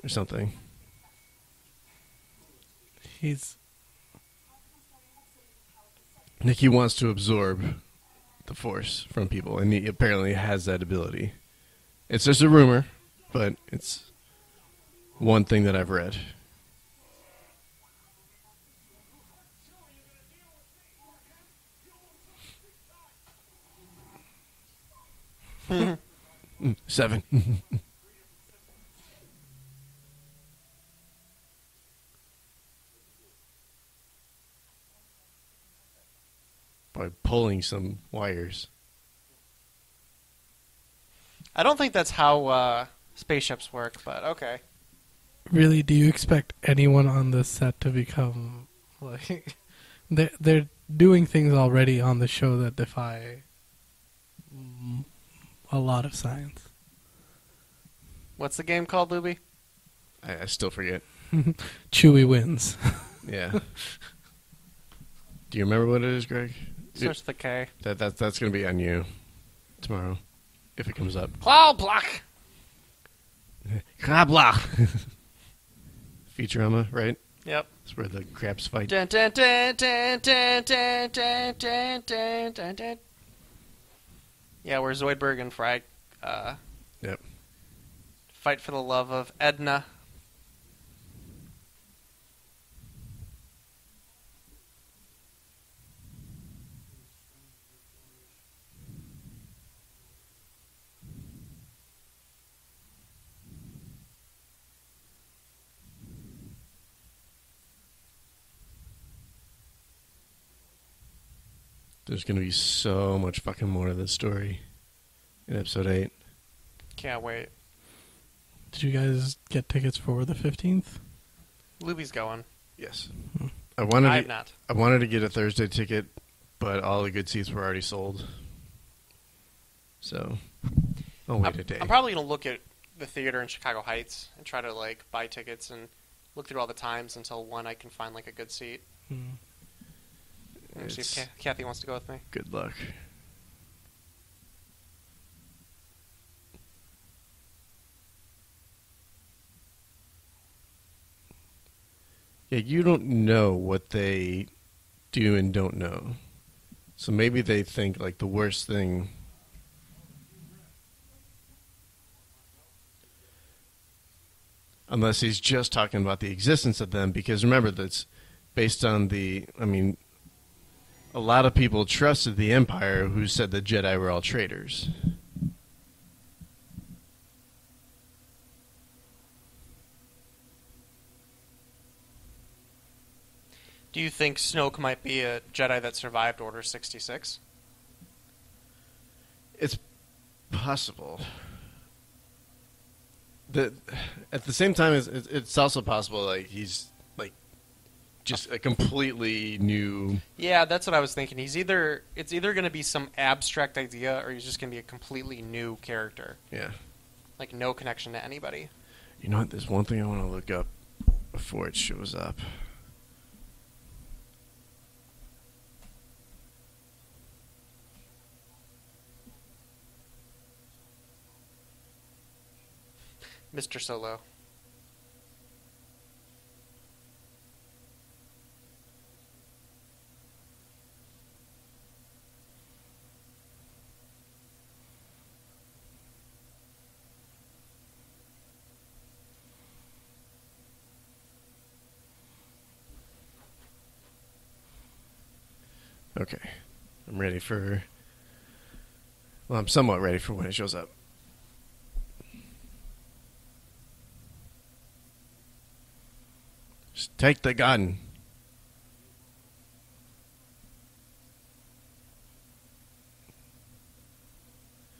or something. He's... Like he wants to absorb the force from people, and he apparently has that ability. It's just a rumor, but it's one thing that I've read. Seven. By pulling some wires. I don't think that's how spaceships work, but okay. Really, do you expect anyone on this set to become like... They're doing things already on the show that defy a lot of science. What's the game called, Looby? I still forget. Chewie wins. Yeah. Do you remember what it is, Greg? Starts with a K. That's going to be on you tomorrow, if it comes up. Cloud block. Krabla. Futurama, right? Yep. That's where the crabs fight. Dun, dun, dun, dun, dun, dun, dun, dun, dun, dun, dun. Yeah, where Zoidberg and Fry Yep. fight for the love of Edna. There's going to be so much fucking more to this story in episode 8. Can't wait. Did you guys get tickets for the 15th? Looby's going. Yes. I have not. I wanted to get a Thursday ticket, but all the good seats were already sold. So, I'll wait a day. I'm probably going to look at the theater in Chicago Heights and try to like buy tickets and look through all the times until one I can find like a good seat. And see if Kathy wants to go with me. Good luck. Yeah, you don't know what they do and don't know. So maybe they think like the worst thing. Unless he's just talking about the existence of them, because remember that's based on a lot of people trusted the Empire who said the Jedi were all traitors. Do you think Snoke might be a Jedi that survived Order 66? It's possible. At the same time, it's also possible like he's like just a completely new. Yeah, that's what I was thinking. It's either going to be some abstract idea, or he's just going to be a completely new character. Yeah. Like no connection to anybody. You know what? There's one thing I want to look up before it shows up. Mr. Solo. Okay. I'm ready for... Well, I'm somewhat ready for when it shows up. Just take the gun.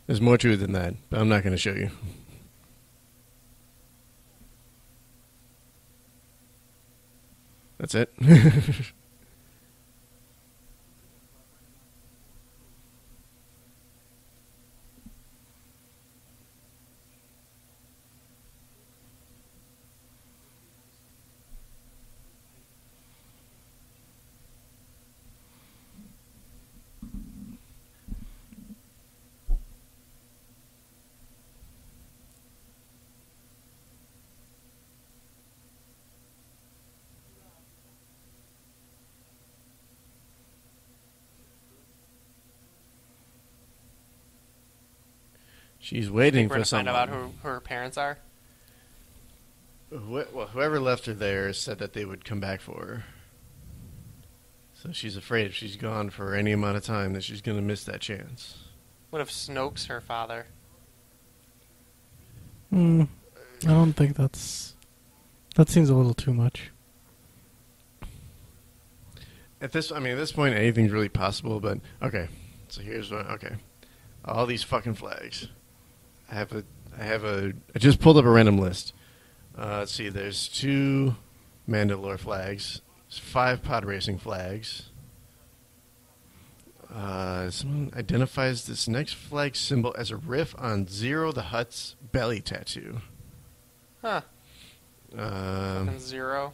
There's more to it than that, but I'm not going to show you. That's it. She's waiting for someone. Find out who her parents are. Well, whoever left her there said that they would come back for her. So she's afraid if she's gone for any amount of time that she's going to miss that chance. What if Snoke's her father? I don't think that seems a little too much. At this point, anything's really possible. But okay, so here's what. Okay, all these fucking flags. I just pulled up a random list. Let's see. There's 2 Mandalore flags. There's 5 pod racing flags. Someone identifies this next flag symbol as a riff on Zero the Hutt's belly tattoo. Huh. Fucking Zero.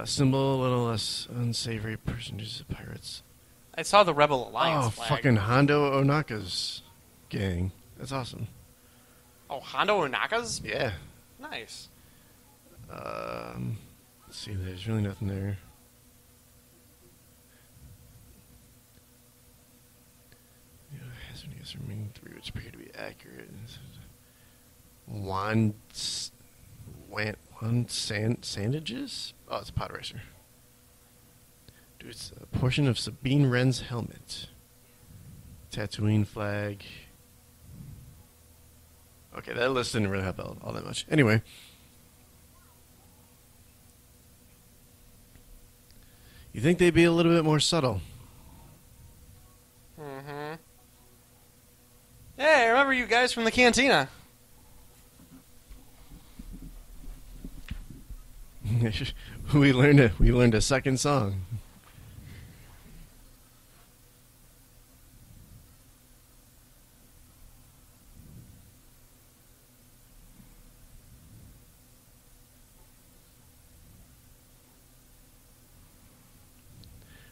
Symbol a little less unsavory personages of pirates. I saw the Rebel Alliance flag. Fucking Hondo Onaka's gang. That's awesome. Oh, Hondo Onaka's? Yeah. Nice. Let's see, there's really nothing there. Hazard guess remaining 3 which appear to be accurate. Sandages? Oh, it's a pod racer. Dude, it's a portion of Sabine Wren's helmet. Tatooine flag. Okay, that list didn't really help all that much. Anyway. You think they'd be a little bit more subtle? Mm-hmm. Hey, I remember you guys from the cantina. we learned a second song.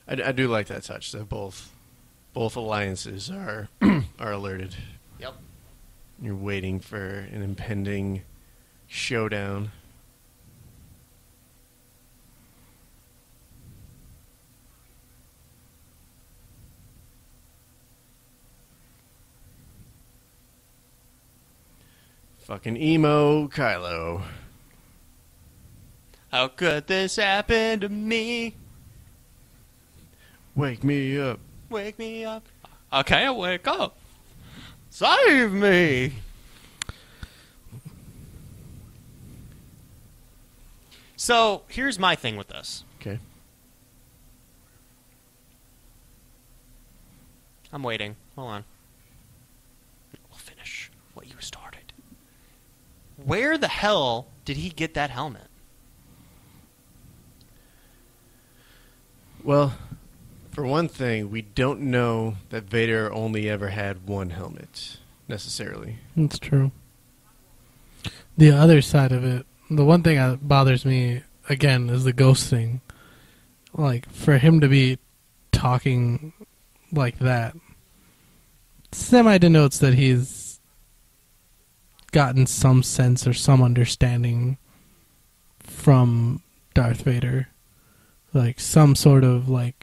I do like that touch that both alliances are are alerted. Yep. You're waiting for an impending showdown. Fucking emo Kylo. How could this happen to me? Wake me up. Wake me up. I can't wake up. Save me. So, here's my thing with this. Okay. I'm waiting. Hold on. We'll finish what you started. Where the hell did he get that helmet? Well, for one thing, we don't know that Vader only ever had one helmet, necessarily. That's true. The other side of it, the one thing that bothers me, again, is the ghost thing. Like, for him to be talking like that, semi-denotes that he's gotten some sense or some understanding from Darth Vader. Like, some sort of, like,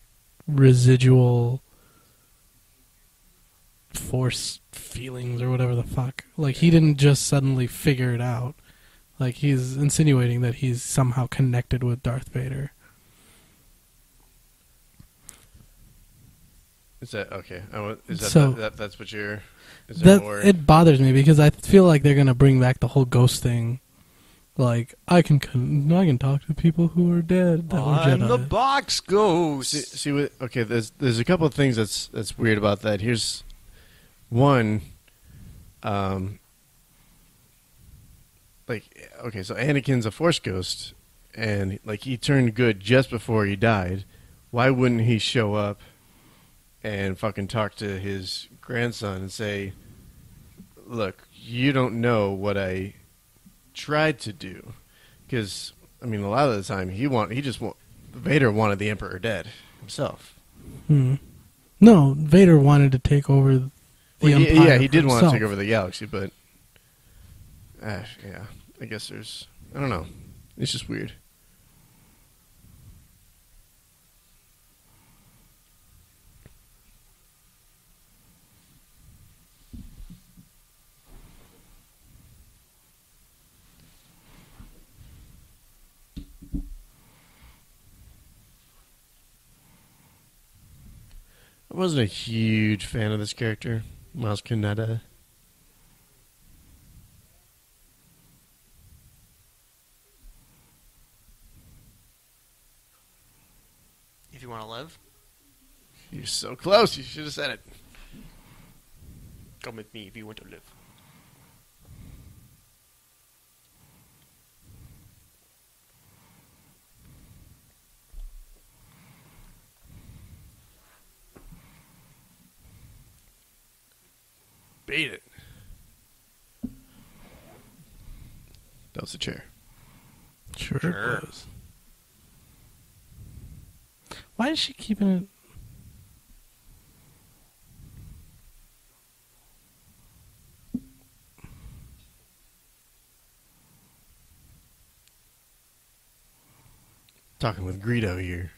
residual force feelings or whatever the fuck. Like, he didn't just suddenly figure it out. Like, he's insinuating that he's somehow connected with Darth Vader. Is that okay? That's what you're... Is that more... It bothers me because I feel like they're going to bring back the whole ghost thing. Like, I can talk to people who are dead. That were I'm Jedi. the box ghost. See what? Okay, there's a couple of things that's weird about that. Here's one. Like, okay, so Anakin's a Force ghost, and like he turned good just before he died. Why wouldn't he show up and fucking talk to his grandson and say, "Look, you don't know what tried to do," because I mean, a lot of the time Vader wanted the Emperor dead himself. No, Vader wanted to take over the Empire. Yeah, he did want to himself. take over the galaxy, but yeah, I guess I don't know. It's just weird. I wasn't a huge fan of this character, Miles Kaneda. If you want to live, You're so close. You should have said it. come with me if you want to live. Beat it. That was the chair. Sure. Sure. It was. Why is she keeping it? Talking with Greedo here.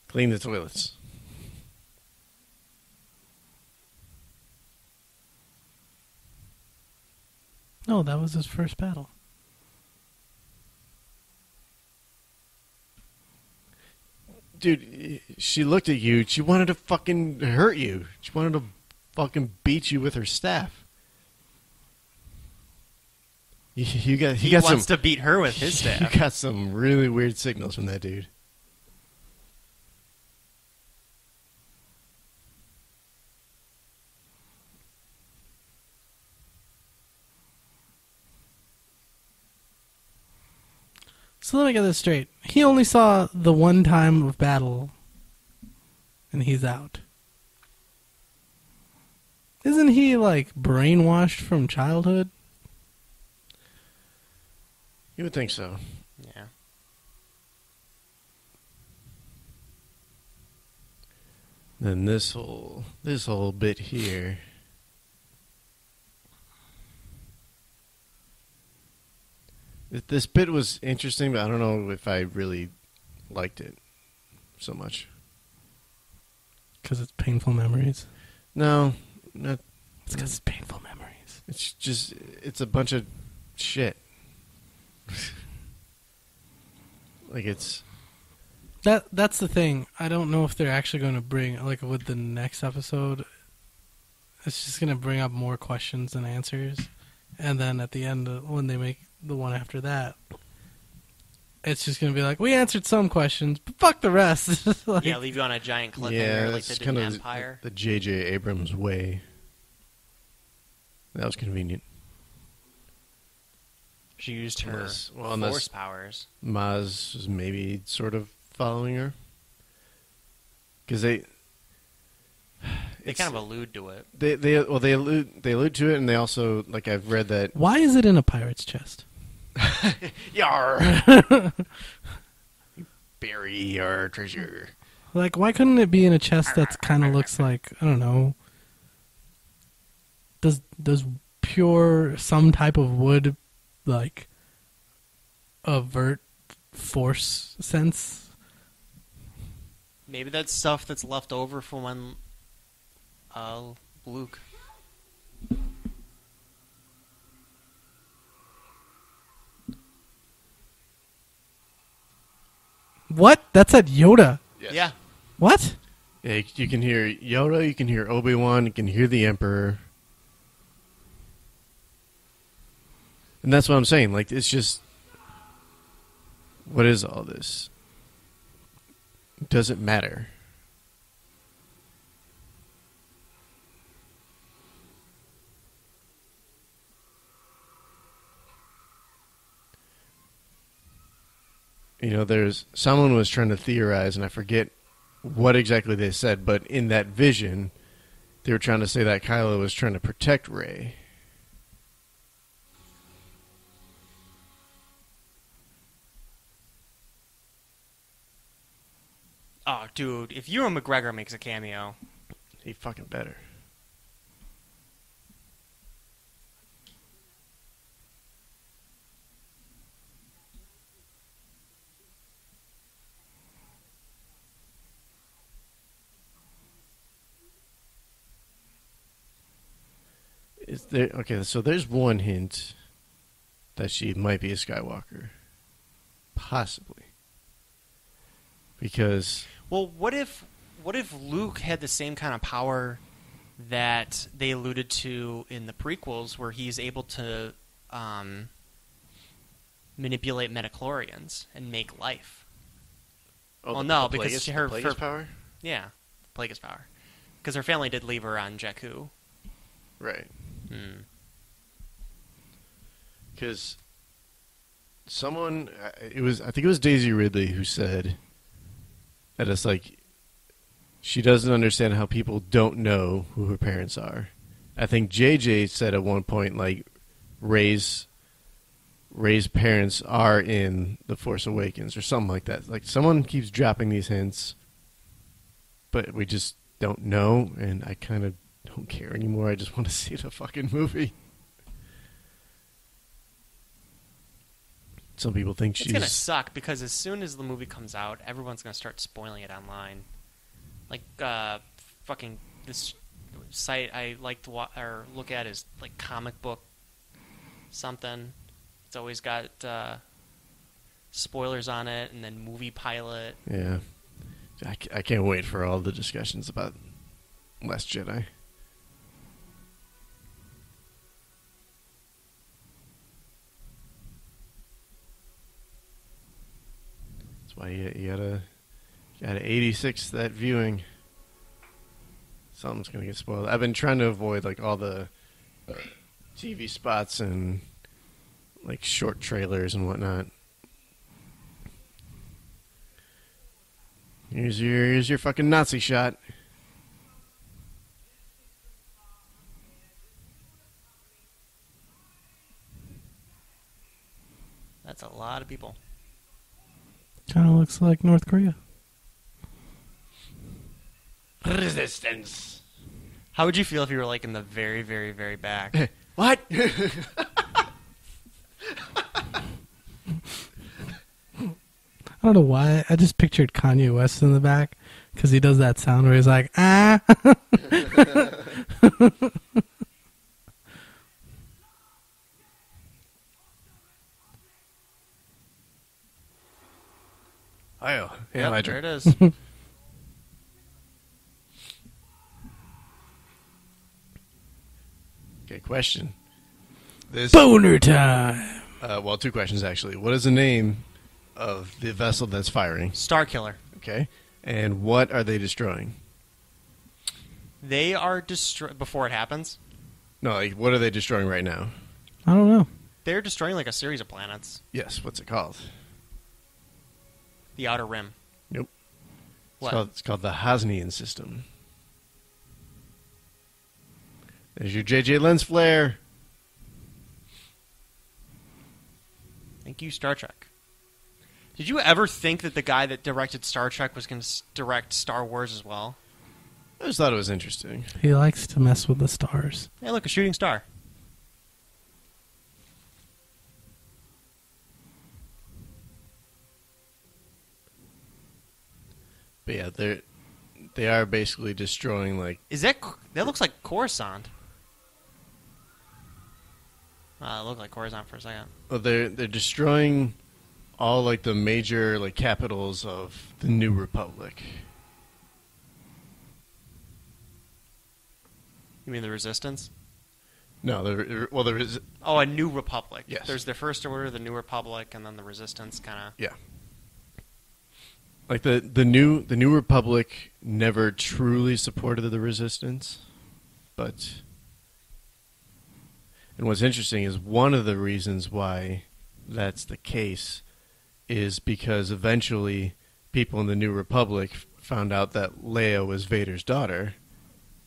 Clean the toilets. No, that was his first battle. Dude, she looked at you. She wanted to fucking hurt you. She wanted to fucking beat you with her staff. He wants to beat her with his staff. You got some really weird signals from that dude. So let me get this straight. He only saw the one time of battle, and he's out. Isn't he, like, brainwashed from childhood? You would think so. Yeah. Then this whole bit here. This bit was interesting, but I don't know if I really liked it so much. Because it's painful memories. No, not. It's because it's painful memories. It's just, it's a bunch of shit. Like it's. That's the thing. I don't know if they're actually going to bring, like with the next episode, it's just going to bring up more questions than answers. And then at the end, when they make the one after that, it's just going to be like, we answered some questions, but fuck the rest. Like, yeah, leave you on a giant cliffhanger yeah, like they it's did kind in of Empire. the J.J. Abrams way. That was convenient. She used her Unless force powers. Maz was maybe sort of following her. Because they kind of allude to it. They allude to it, and they also, like, I've read that. Why is it in a pirate's chest? Yar! Bury our treasure. Like, why couldn't it be in a chest that kind of looks like, I don't know, does pure some type of wood, like, avert force sense? Maybe that's stuff that's left over from when Luke. What? That's at Yoda. Yes. Yeah. What? Yeah, you can hear Yoda, you can hear Obi-Wan, you can hear the Emperor. And that's what I'm saying. Like, it's just, what is all this? It doesn't matter. You know, someone was trying to theorize, and I forget what exactly they said, but in that vision, they were trying to say that Kylo was trying to protect Rey. Oh, dude, if Ewan McGregor makes a cameo, He fucking better. Is there okay? So there's one hint that she might be a Skywalker, possibly, because well, what if Luke had the same kind of power that they alluded to in the prequels, where he's able to manipulate midichlorians and make life? Well, no, because her power. Yeah, Plagueis power, because her family did leave her on Jakku. Right. Hmm. Because someone, I think it was Daisy Ridley who said that it's like she doesn't understand how people don't know who her parents are, I think JJ said at one point, like, Rey's parents are in The Force Awakens or something like that. Like, someone keeps dropping these hints, but we just don't know, and I kind of don't care anymore. I just want to see the fucking movie. Some people think she's... It's going to suck, because as soon as the movie comes out, everyone's going to start spoiling it online. Like, fucking this site I like to or look at is, like, comic book something. It's always got spoilers on it, and then Movie Pilot. Yeah. I can't wait for all the discussions about Last Jedi. That's why you gotta 86 that viewing. Something's gonna get spoiled. I've been trying to avoid like all the TV spots and like short trailers and whatnot. Here's your fucking Nazi shot. That's a lot of people. Kind of looks like North Korea. Resistance. How would you feel if you were like in the very, very, very back? What? I don't know why. I just pictured Kanye West in the back because he does that sound where he's like, ah. Oh, yeah, there it is. Okay, question. This Boner time. Well, two questions actually. What is the name of the vessel that's firing? Starkiller. Okay, and what are they destroying? They are before it happens. No, like what are they destroying right now? I don't know. They're destroying like a series of planets. Yes. What's it called? The Outer Rim. Nope. What? It's called the Hosnian system. There's your JJ lens flare. Thank you, Star Trek. Did you ever think that the guy that directed Star Trek was going to direct Star Wars as well? I just thought it was interesting. He likes to mess with the stars. Hey, look, a shooting star. But yeah, they are basically destroying like. Is that looks like Coruscant? It looked like Coruscant for a second. Well, they're destroying all like the major like capitals of the New Republic. You mean the Resistance? No, there is. Oh, a New Republic. Yes. There's the First Order, the New Republic, and then the Resistance, kind of. Yeah. Like the New Republic never truly supported the Resistance, but. And what's interesting is one of the reasons why that's the case is because eventually people in the New Republic found out that Leia was Vader's daughter,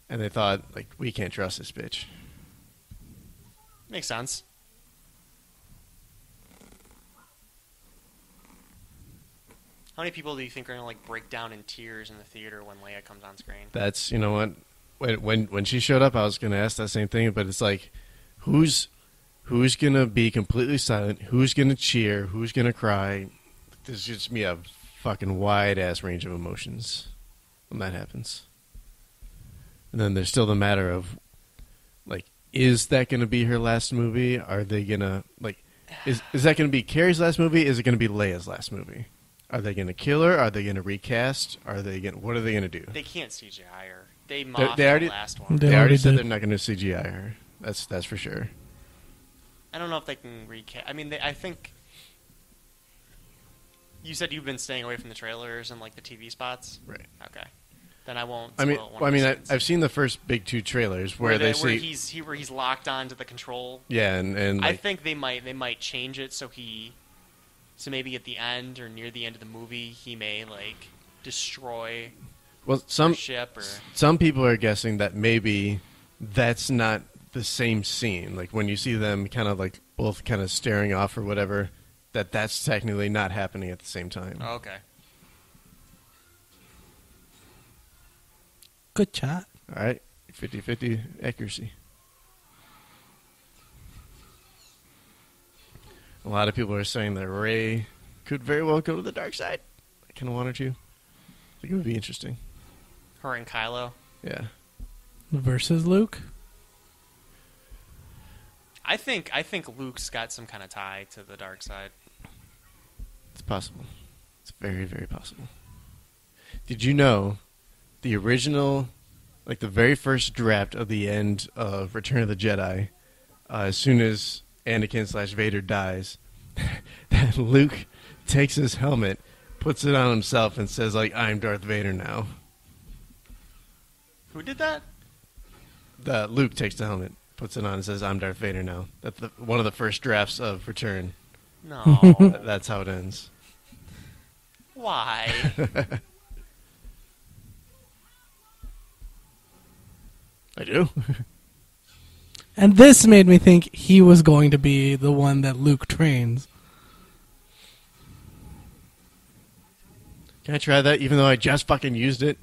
and they thought, like, we can't trust this bitch. Makes sense. How many people do you think are going to like break down in tears in the theater when Leia comes on screen? That's, you know what, when she showed up, I was going to ask that same thing, but it's like, who's going to be completely silent? Who's going to cheer? Who's going to cry? There's just me a fucking wide-ass range of emotions when that happens. And then there's still the matter of, like, is that going to be her last movie? Are they going to, like, is that going to be Carrie's last movie? Is it going to be Leia's last movie? Are they going to kill her? Are they going to recast? What are they going to do? They can't CGI her. They mocked they already, the last one. They already said they're not going to CGI her. That's for sure. I don't know if they can recast. I mean, I think you said you've been staying away from the trailers and like the TV spots, right? Okay, then I won't. I've seen the first big two trailers where he's locked onto the control. Yeah, and like, I think they might change it so maybe at the end or near the end of the movie he may like destroy some ship or some people are guessing that maybe that's not the same scene. Like when you see them kind of like both kind of staring off or whatever, that's technically not happening at the same time. Oh, okay. Good shot. All right, 50-50 accuracy. A lot of people are saying that Rey could very well go to the dark side. I kind of wanted to. I think it would be interesting. Her and Kylo. Yeah. Versus Luke? I think Luke's got some kind of tie to the dark side. It's possible. It's very, very possible. Did you know the original, like the very first draft of the end of Return of the Jedi, as soon as Anakin/Vader dies, that Luke takes his helmet, puts it on himself, and says, like, I'm Darth Vader now. Who did that? Luke takes the helmet, puts it on, and says, I'm Darth Vader now. That's one of the first drafts of Return. No. That's how it ends. Why? I do. And this made me think he was going to be the one that Luke trains. Can I try that even though I just fucking used it?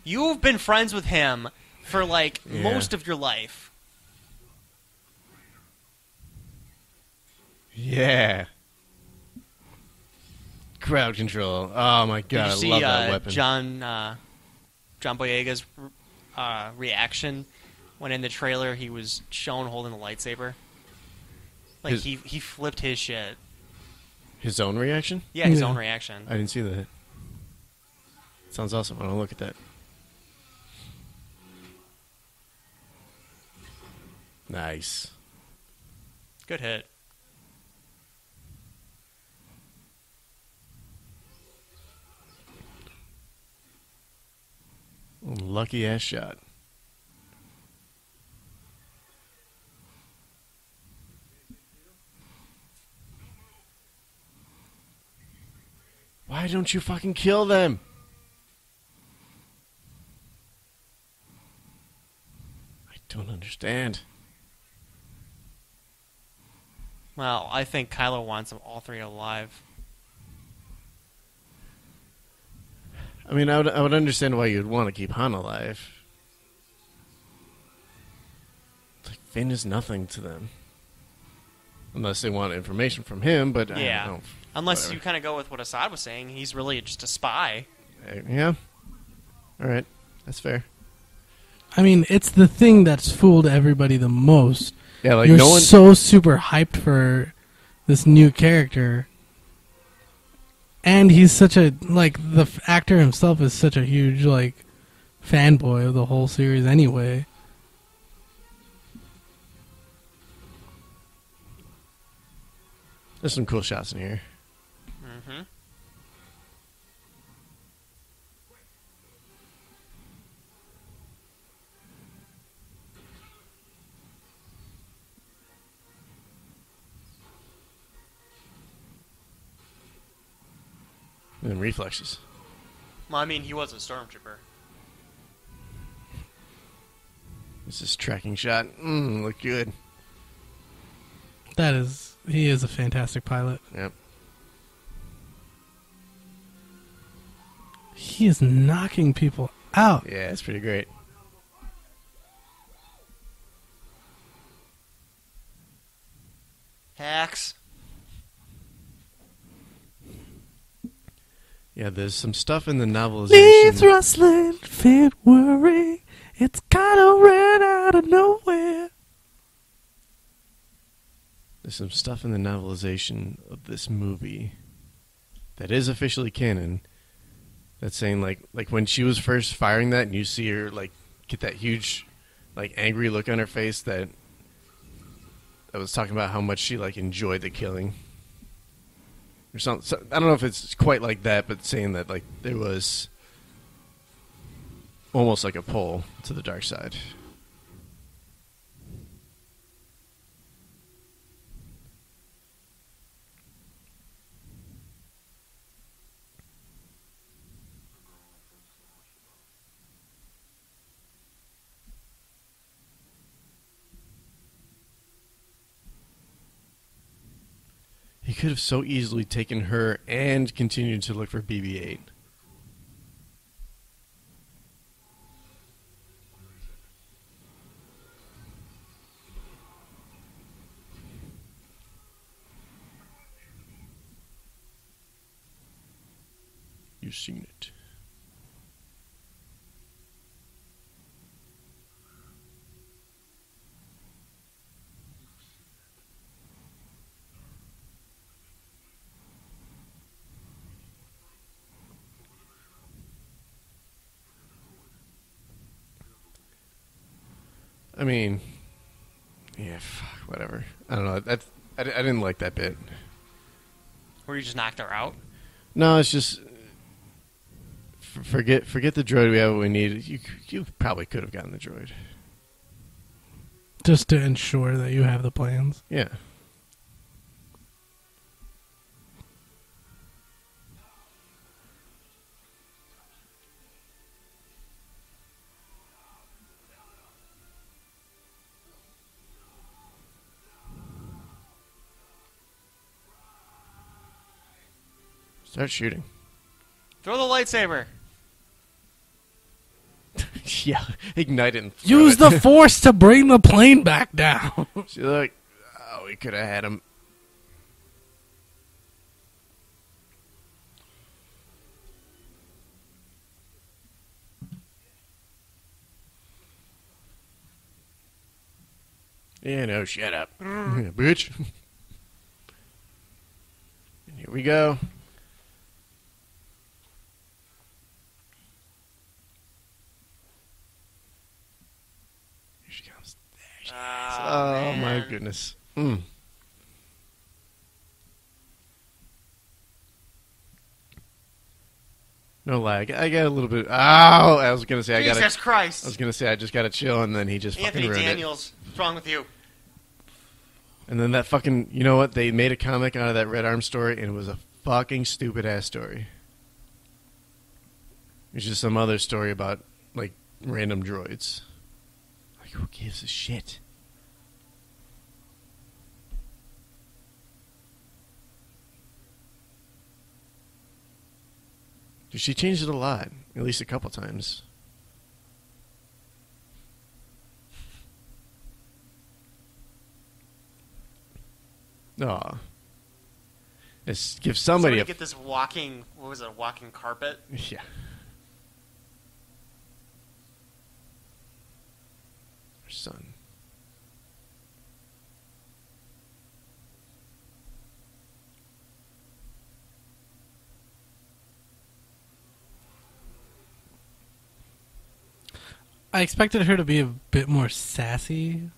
You've been friends with him for, like, most of your life. Yeah. Crowd control. Oh my god, Did you I see love that weapon. John Boyega's reaction when in the trailer he was shown holding the lightsaber? Like, he flipped his shit. His own reaction? Yeah, his own reaction. I didn't see that. Sounds awesome. I want to look at that. Nice. Good hit. Lucky ass shot. Why don't you fucking kill them? I don't understand. Well, I think Kylo wants them all three alive. I mean, I would understand why you'd want to keep Han alive. Like, Finn is nothing to them. Unless they want information from him, but yeah. I don't know. Unless Whatever. you kind of go with what Asad was saying, he's really just a spy. Yeah. All right. That's fair. I mean, it's the thing that's fooled everybody the most. Yeah, like You're no one. so super hyped for this new character. And he's such a, like, the actor himself is such a huge, like, fanboy of the whole series anyway. There's some cool shots in here. Mm-hmm. And reflexes. Well, I mean, he was a stormtrooper. This is tracking shot. Look good. He is a fantastic pilot. Yep. He is knocking people out. Yeah, it's pretty great. Hacks. Yeah, there's some stuff in the novelization. Leaves rustling, February. It's kinda ran out of nowhere. There's some stuff in the novelization of this movie that is officially canon. That's saying like when she was first firing that, and you see her like get that huge, like angry look on her face that was talking about how much she like enjoyed the killing. Or something. So, I don't know if it's quite like that, but saying that like there was almost like a pull to the dark side. could have so easily taken her and continued to look for BB-8. You've seen it. I mean, yeah, fuck, whatever. I don't know. I didn't like that bit. Where you just knocked her out? No, it's just forget the droid. We have what we need. You probably could have gotten the droid. Just to ensure that you have the plans. Yeah. Start shooting. Throw the lightsaber. Yeah, ignite it and throw Use it. the Force to bring the plane back down. She's like, oh, we could have had him. Yeah, no, shut up. Yeah, bitch. And here we go. Here she comes. There she is. Oh, my Man. goodness. No lag. I got a little bit. Oh, I was gonna say Jesus Christ. I was gonna say I just gotta chill, and then he just Anthony fucking ruined Daniels, what's wrong with you? it. And then that fucking, you know what? They made a comic out of that Red Arm story, and it was a fucking stupid ass story. It's just some other story about like random droids. Like, who gives a shit? She changed it a lot, at least a couple times. Aw. Let's give somebody Somebody get this walking, what was it, a walking carpet? Yeah. Her son. I expected her to be a bit more sassy,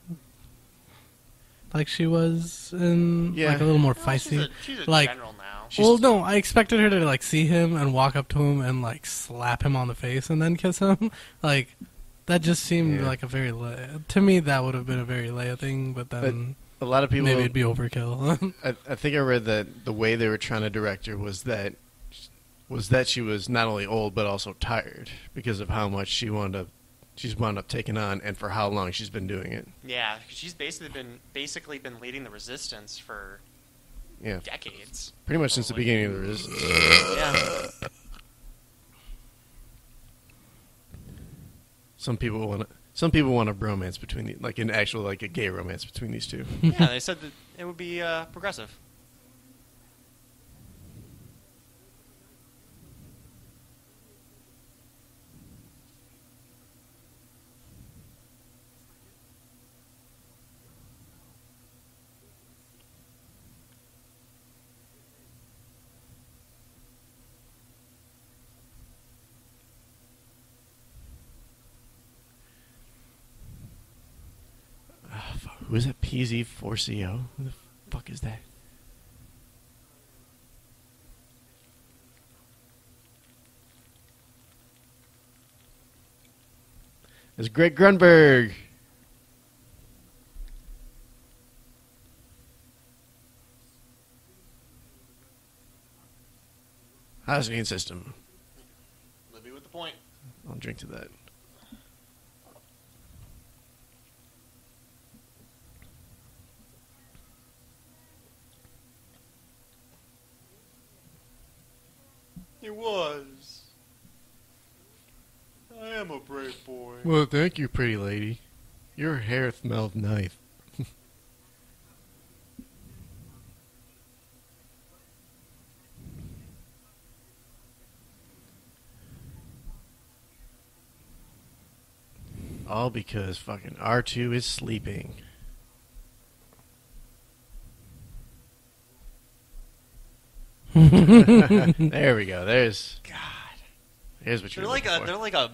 like she was in, Yeah. like a little more Well, feisty. she's a like, general now. well, no, I expected her to like see him and walk up to him and like slap him on the face and then kiss him. Like, that just seemed Yeah. like a very to me that would have been a very Leia thing. But then A lot of people. maybe it'd be overkill. I think I read that the way they were trying to direct her was that she was not only old but also tired because of how much she's wound up taking on and for how long she's been doing it. Yeah, 'cause she's basically been leading the resistance for Yeah, decades. pretty much since the beginning of the Resistance. Yeah. Some people want a bromance between like an actual like a gay romance between these two. Yeah, they said that it would be progressive. Who is that? PZ4CO? Who the fuck is that? It's Greg Grunberg. Housing system. Libby with the point. I'll drink to that. It was. I am a brave boy. Well, thank you, pretty lady. Your hair smelled nice. All because fucking R2 is sleeping. There we go. There's what you're looking for. They're like a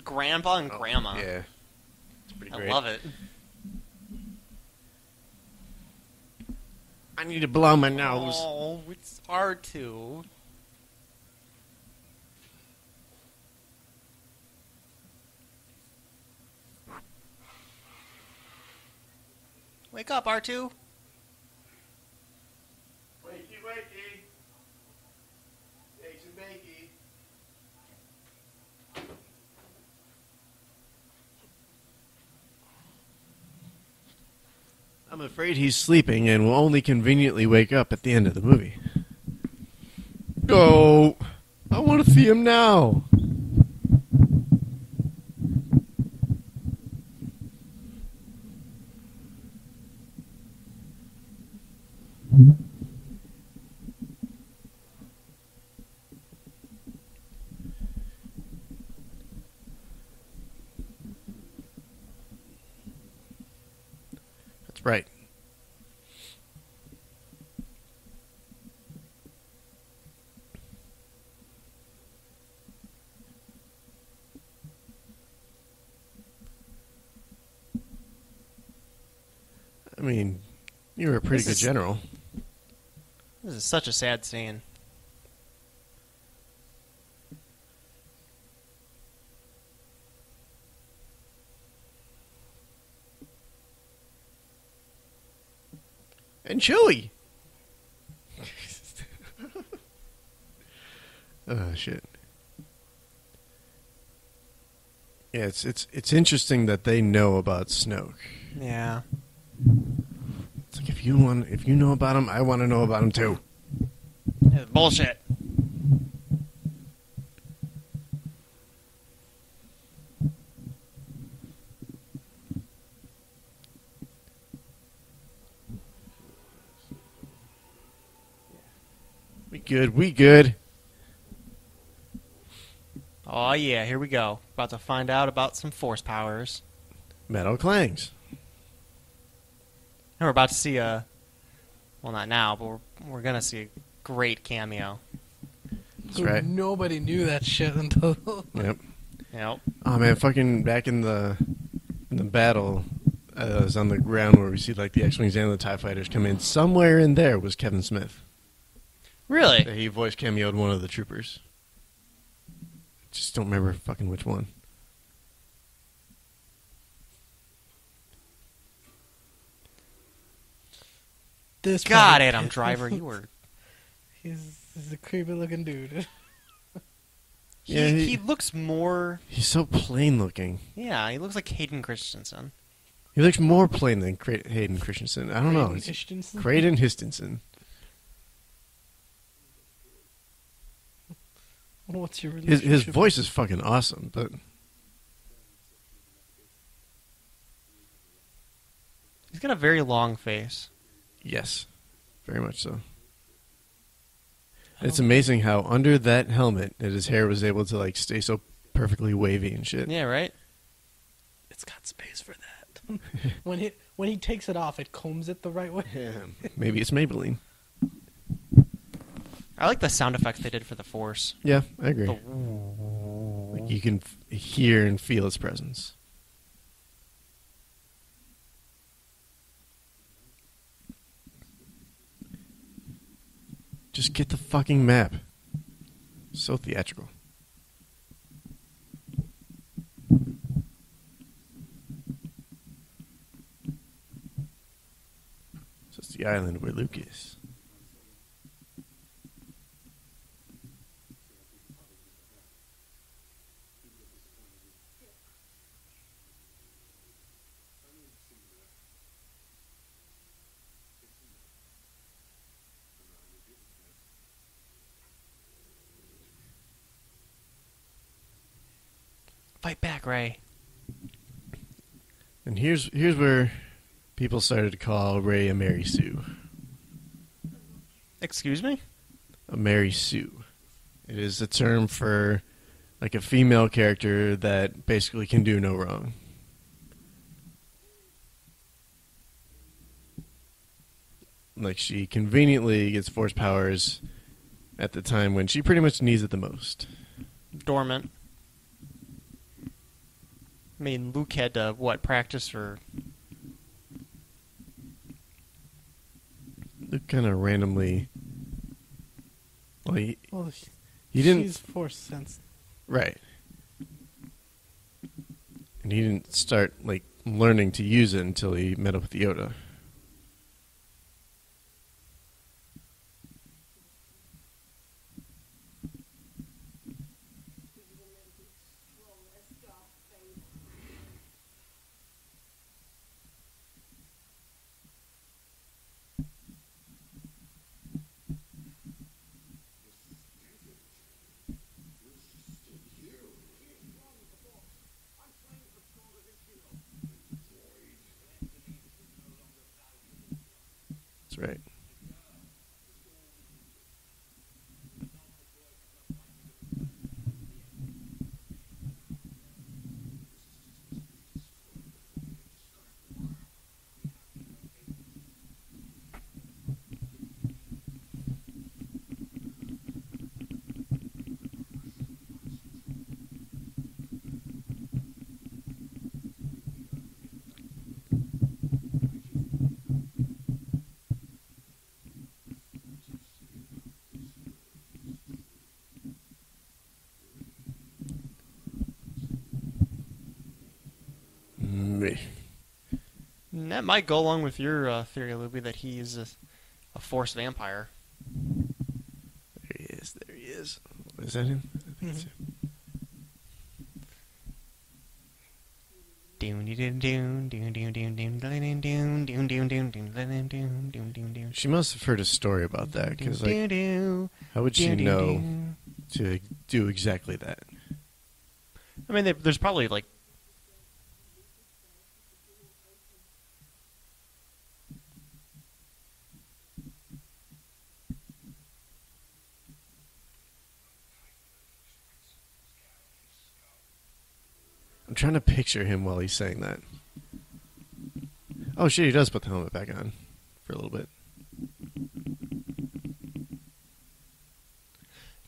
grandpa and grandma. Yeah. It's pretty I great. love it. I need to blow my nose. Oh, it's R2. Wake up, R2. Wakey, wakey. Eggs and bakey. I'm afraid he's sleeping and will only conveniently wake up at the end of the movie. Go! I want to see him now! That's right. I mean, you were a pretty good general. This is such a sad scene. And Chewie! Oh, shit. Yeah, it's interesting that they know about Snoke. Yeah. It's like if you know about him, I want to know about him too. It's bullshit. We good. Oh yeah, here we go. About to find out about some Force powers. Metal clangs. And we're about to see a... Well, not now, but we're going to see a great cameo. That's right. Nobody knew that shit until... Yep. Yep. Oh man, fucking back in the battle, I was on the ground where we see like the X-Wings and the TIE Fighters come in. Somewhere in there was Kevin Smith. Really? He voice cameoed one of the troopers. Just don't remember fucking which one. This God, fucking- Adam Driver, you were... He's a creepy looking dude. Yeah, he looks more... He's so plain looking. Yeah, he looks like Hayden Christensen. He looks more plain than Hayden Christensen. I don't know. Hayden Christensen? Hayden Christensen. What's your His relationship? voice is fucking awesome, but He's got a very long face. yes, very much so. It's amazing how under that helmet that his hair was able to like stay so perfectly wavy and shit. Yeah, right? It's got space for that. when he takes it off, it combs it the right way. Yeah, maybe it's Maybelline. I like the sound effects they did for the Force. Yeah, I agree. The... Like you can hear and feel its presence. Just get the fucking map. So theatrical. So it's the island where Luke is. Fight back, Rey. And here's where people started to call Rey a Mary Sue. Excuse me? A Mary Sue. It is a term for like a female character that basically can do no wrong. Like she conveniently gets force powers at the time when she pretty much needs it the most. Dormant. I mean, Luke had to, practice for... Luke kind of randomly... Well, he she's didn't... force sensitive. Right. And he didn't start, like, learning to use it until he met up with Yoda. That's right. And that might go along with your theory, Looby, that he's a Force vampire. There he is. There he is. Is that him? I think so. She must have heard a story about that, because like, how would she know to do exactly that? I mean, there's probably like... I'm trying to picture him while he's saying that. Oh shit, he does put the helmet back on for a little bit.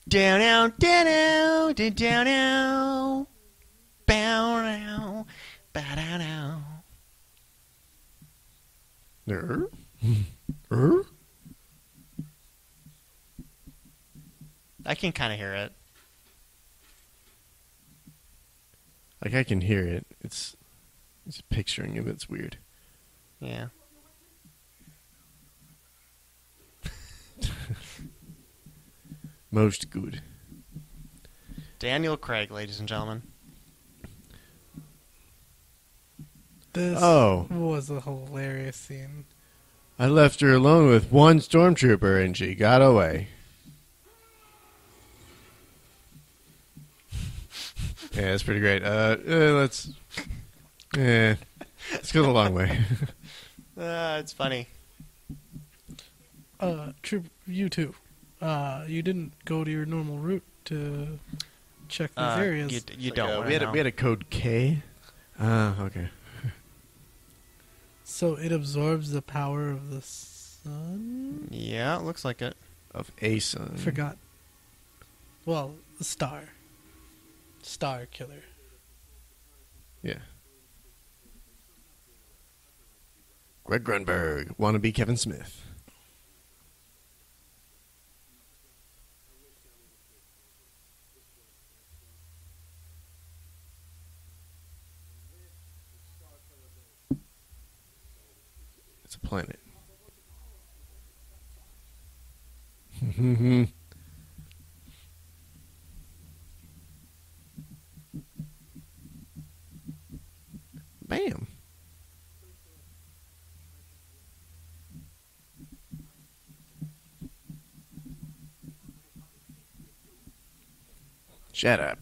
Down, down, down, down, down, down, bow, down, bow, down, down. I can kind of hear it. Like I can hear it. It's picturing him. It's weird. Yeah. Most good. Daniel Craig, ladies and gentlemen. This Oh. was a hilarious scene. I left her alone with one stormtrooper and she got away. Yeah, that's pretty great. Let's go the long way. It's funny. You too. You didn't go to your normal route to check these areas. You Like, don't. we had a code K. Okay. So it absorbs the power of the sun? Yeah, it looks like it. Of a sun. Forgot. Well, the star. Star killer. Yeah. Greg Grunberg, wannabe Kevin Smith. It's a planet. Bam. Shut up.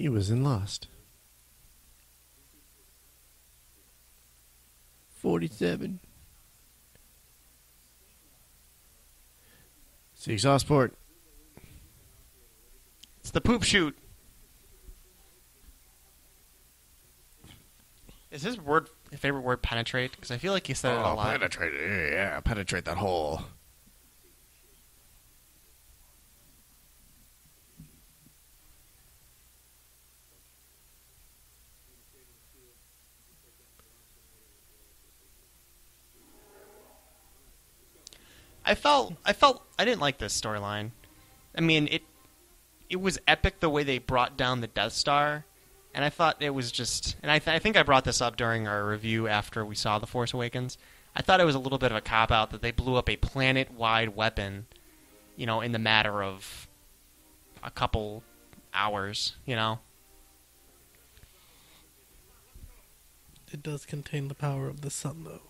He was in Lost. 47. It's the exhaust port. It's the poop chute. Is his favorite word penetrate? Because I feel like he said it a lot. Penetrate. Yeah, penetrate that hole. I didn't like this storyline. I mean, it was epic the way they brought down the Death Star, and I thought it was just, and I think I brought this up during our review after we saw The Force Awakens. I thought it was a little bit of a cop-out that they blew up a planet-wide weapon, in the matter of a couple hours, It does contain the power of the sun, though.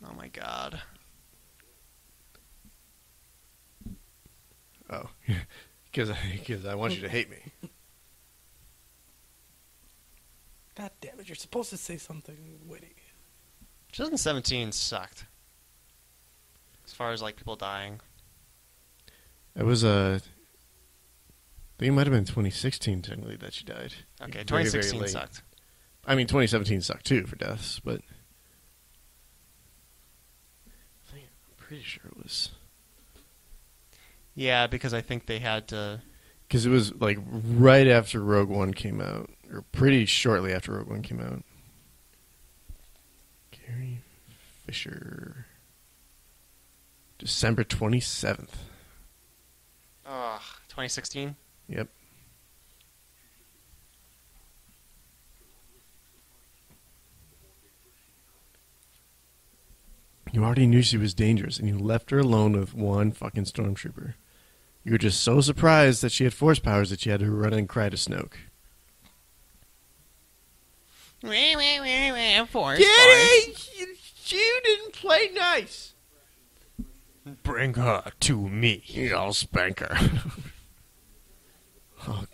Oh my god. Oh, because I want you to hate me. God damn it, you're supposed to say something witty. 2017 sucked. As far as, people dying. It was I think it might have been 2016 technically that she died. Okay, Very, 2016 very late. sucked. I mean, 2017 sucked too for deaths, but I'm pretty sure it was. Yeah, because I think they had to... Because it was, right after Rogue One came out, or pretty shortly after Rogue One came out. Carrie Fisher. December 27th. Ugh, 2016? Yep. You already knew she was dangerous, and you left her alone with one fucking stormtrooper. You were just so surprised that she had force powers that you had to run and cry to Snoke. Force. Daddy, you didn't play nice. Bring her to me. I'll spank her. Oh,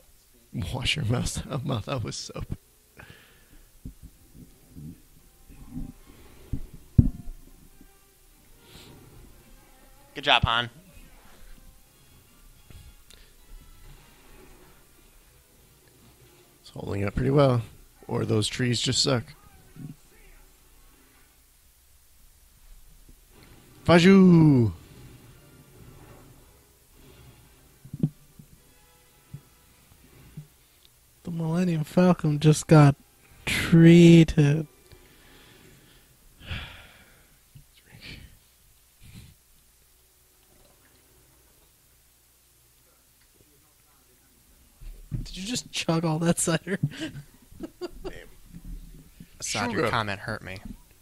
wash your mouth out with soap. Good job, Han. It's holding up pretty well. Or those trees just suck. Faju! The Millennium Falcon just got treated. Did you just chug all that cider? Asad, your comment hurt me.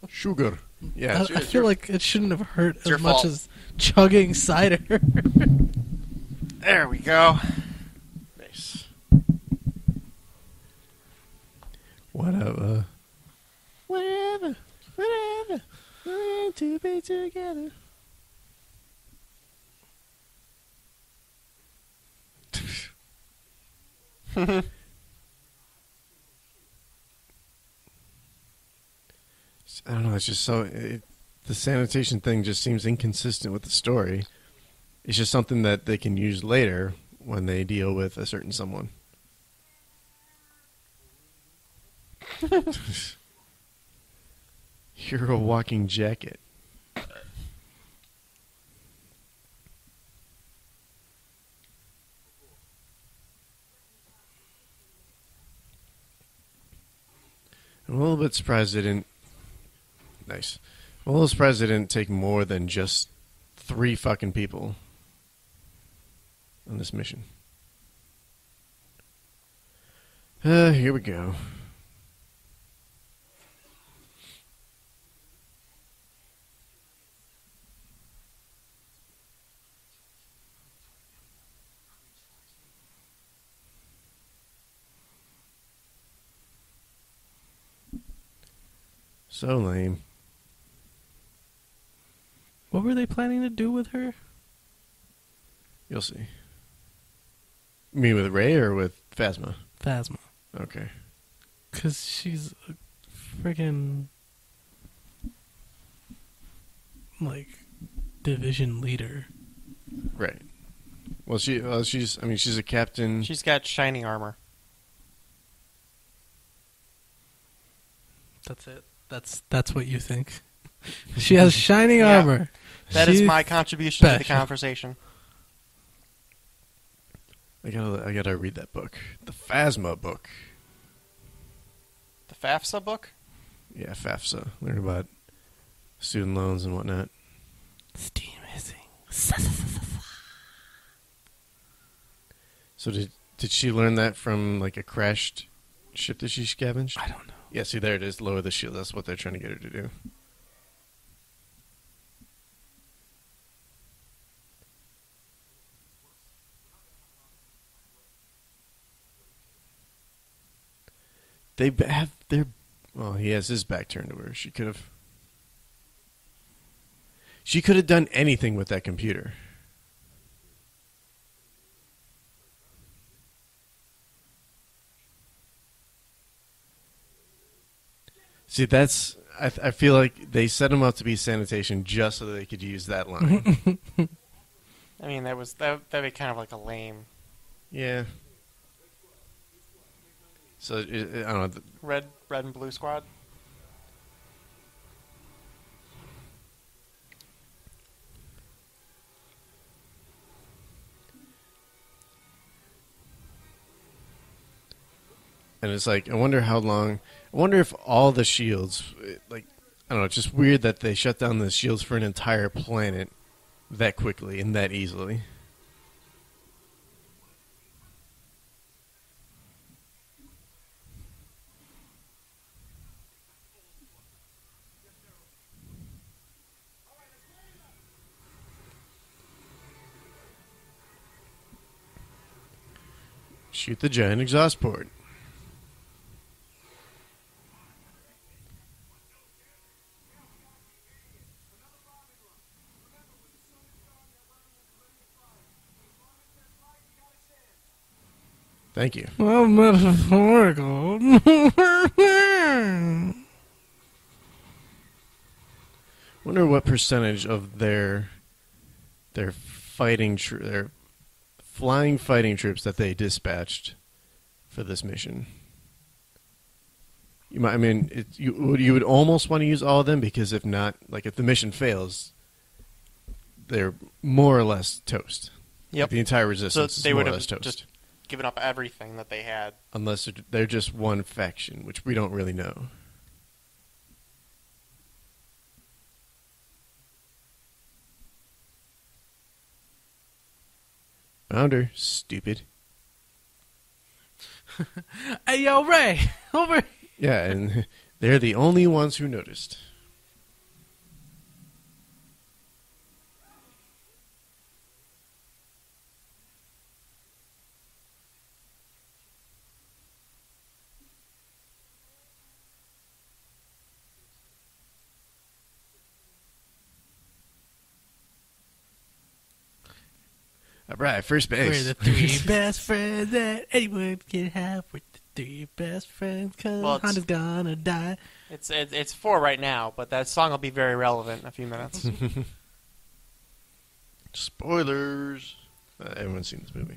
Sugar. Yeah, I feel like it shouldn't have hurt as your much fault. as chugging cider. There we go. nice. Whatever. Whatever. Whatever. We're meant to be together. I don't know. It's just so the sanitation thing just seems inconsistent with the story. It's just something that they can use later when they deal with a certain someone. You're a walking jacket. I'm a little bit surprised they didn't. Nice. I'm a little surprised they didn't take more than just 3 fucking people on this mission. Here we go. So lame. What were they planning to do with her? You'll see. You mean with Rey or with Phasma? Phasma. Okay. Because she's a friggin' like division leader. Right. Well, she's a captain. She's got shining armor. That's it. That's what you think. She has shining armor. That is my contribution to the conversation. I gotta read that book. The Phasma book. The FAFSA book? Yeah, FAFSA. Learn about student loans and whatnot. Steam hissing. So did she learn that from like a crashed ship that she scavenged? I don't know. Yeah, see there it is. Lower the shield. That's what they're trying to get her to do. They have their... Well, he has his back turned to her. She could have done anything with that computer. See, that's... I feel like they set him up to be sanitation just so that they could use that line. I mean, that'd be kind of like a lame... Yeah. So, I don't know. Red and blue squad? And it's like, I wonder how long... I wonder if all the shields... Like, I don't know, it's just weird that they shut down the shields for an entire planet that quickly and that easily. Shoot the giant exhaust port. Thank you. Well, metaphorical. Wonder what percentage of their their flying fighting troops that they dispatched for this mission. You would almost want to use all of them, because if not, like if the mission fails, they're more or less toast. Yep. Like the entire resistance So they is more would or have less toast. just given up everything that they had. Unless they're just one faction, which we don't really know. Found her, stupid. Hey, yo, Ray, over. Yeah, and they're the only ones who noticed. All right, first base. We're the three best friends that anyone can have. We're the three best friends, cause Honda's gonna die. It's 4 right now, but that song will be very relevant in a few minutes. Spoilers. Everyone's seen this movie.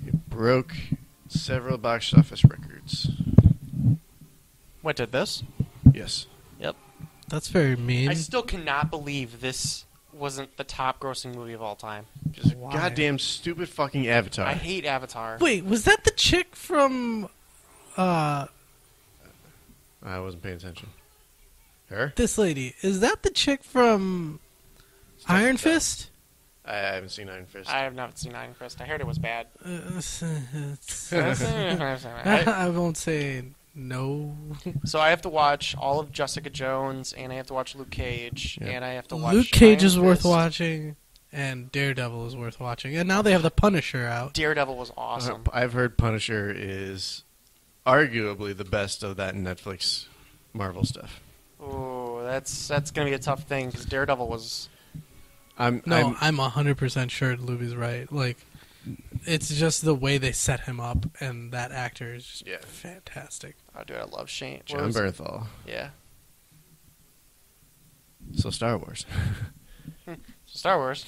It broke several box office records. What did this? Yes. Yep. That's very mean. I still cannot believe this wasn't the top grossing movie of all time. Just a goddamn stupid fucking Avatar. I hate Avatar. Wait, was that the chick from I wasn't paying attention. Her? this lady? Is that the chick from Iron Fist? I haven't seen Iron Fist. I have not seen Iron Fist. I heard it was bad. I won't say no. So I have to watch all of Jessica Jones, and I have to watch Luke Cage, Yeah. and I have to watch Luke Cage Iron is worth Fist. watching, and Daredevil is worth watching. And now they have the Punisher out. Daredevil was awesome. I've heard Punisher is arguably the best of that Netflix Marvel stuff. Ooh, that's gonna be a tough thing because Daredevil was. I'm 100% sure Looby's right. Like, it's just the way they set him up, and that actor is just fantastic. Oh, dude, I love Shane. John Bernthal. Yeah. So Star Wars. Star Wars.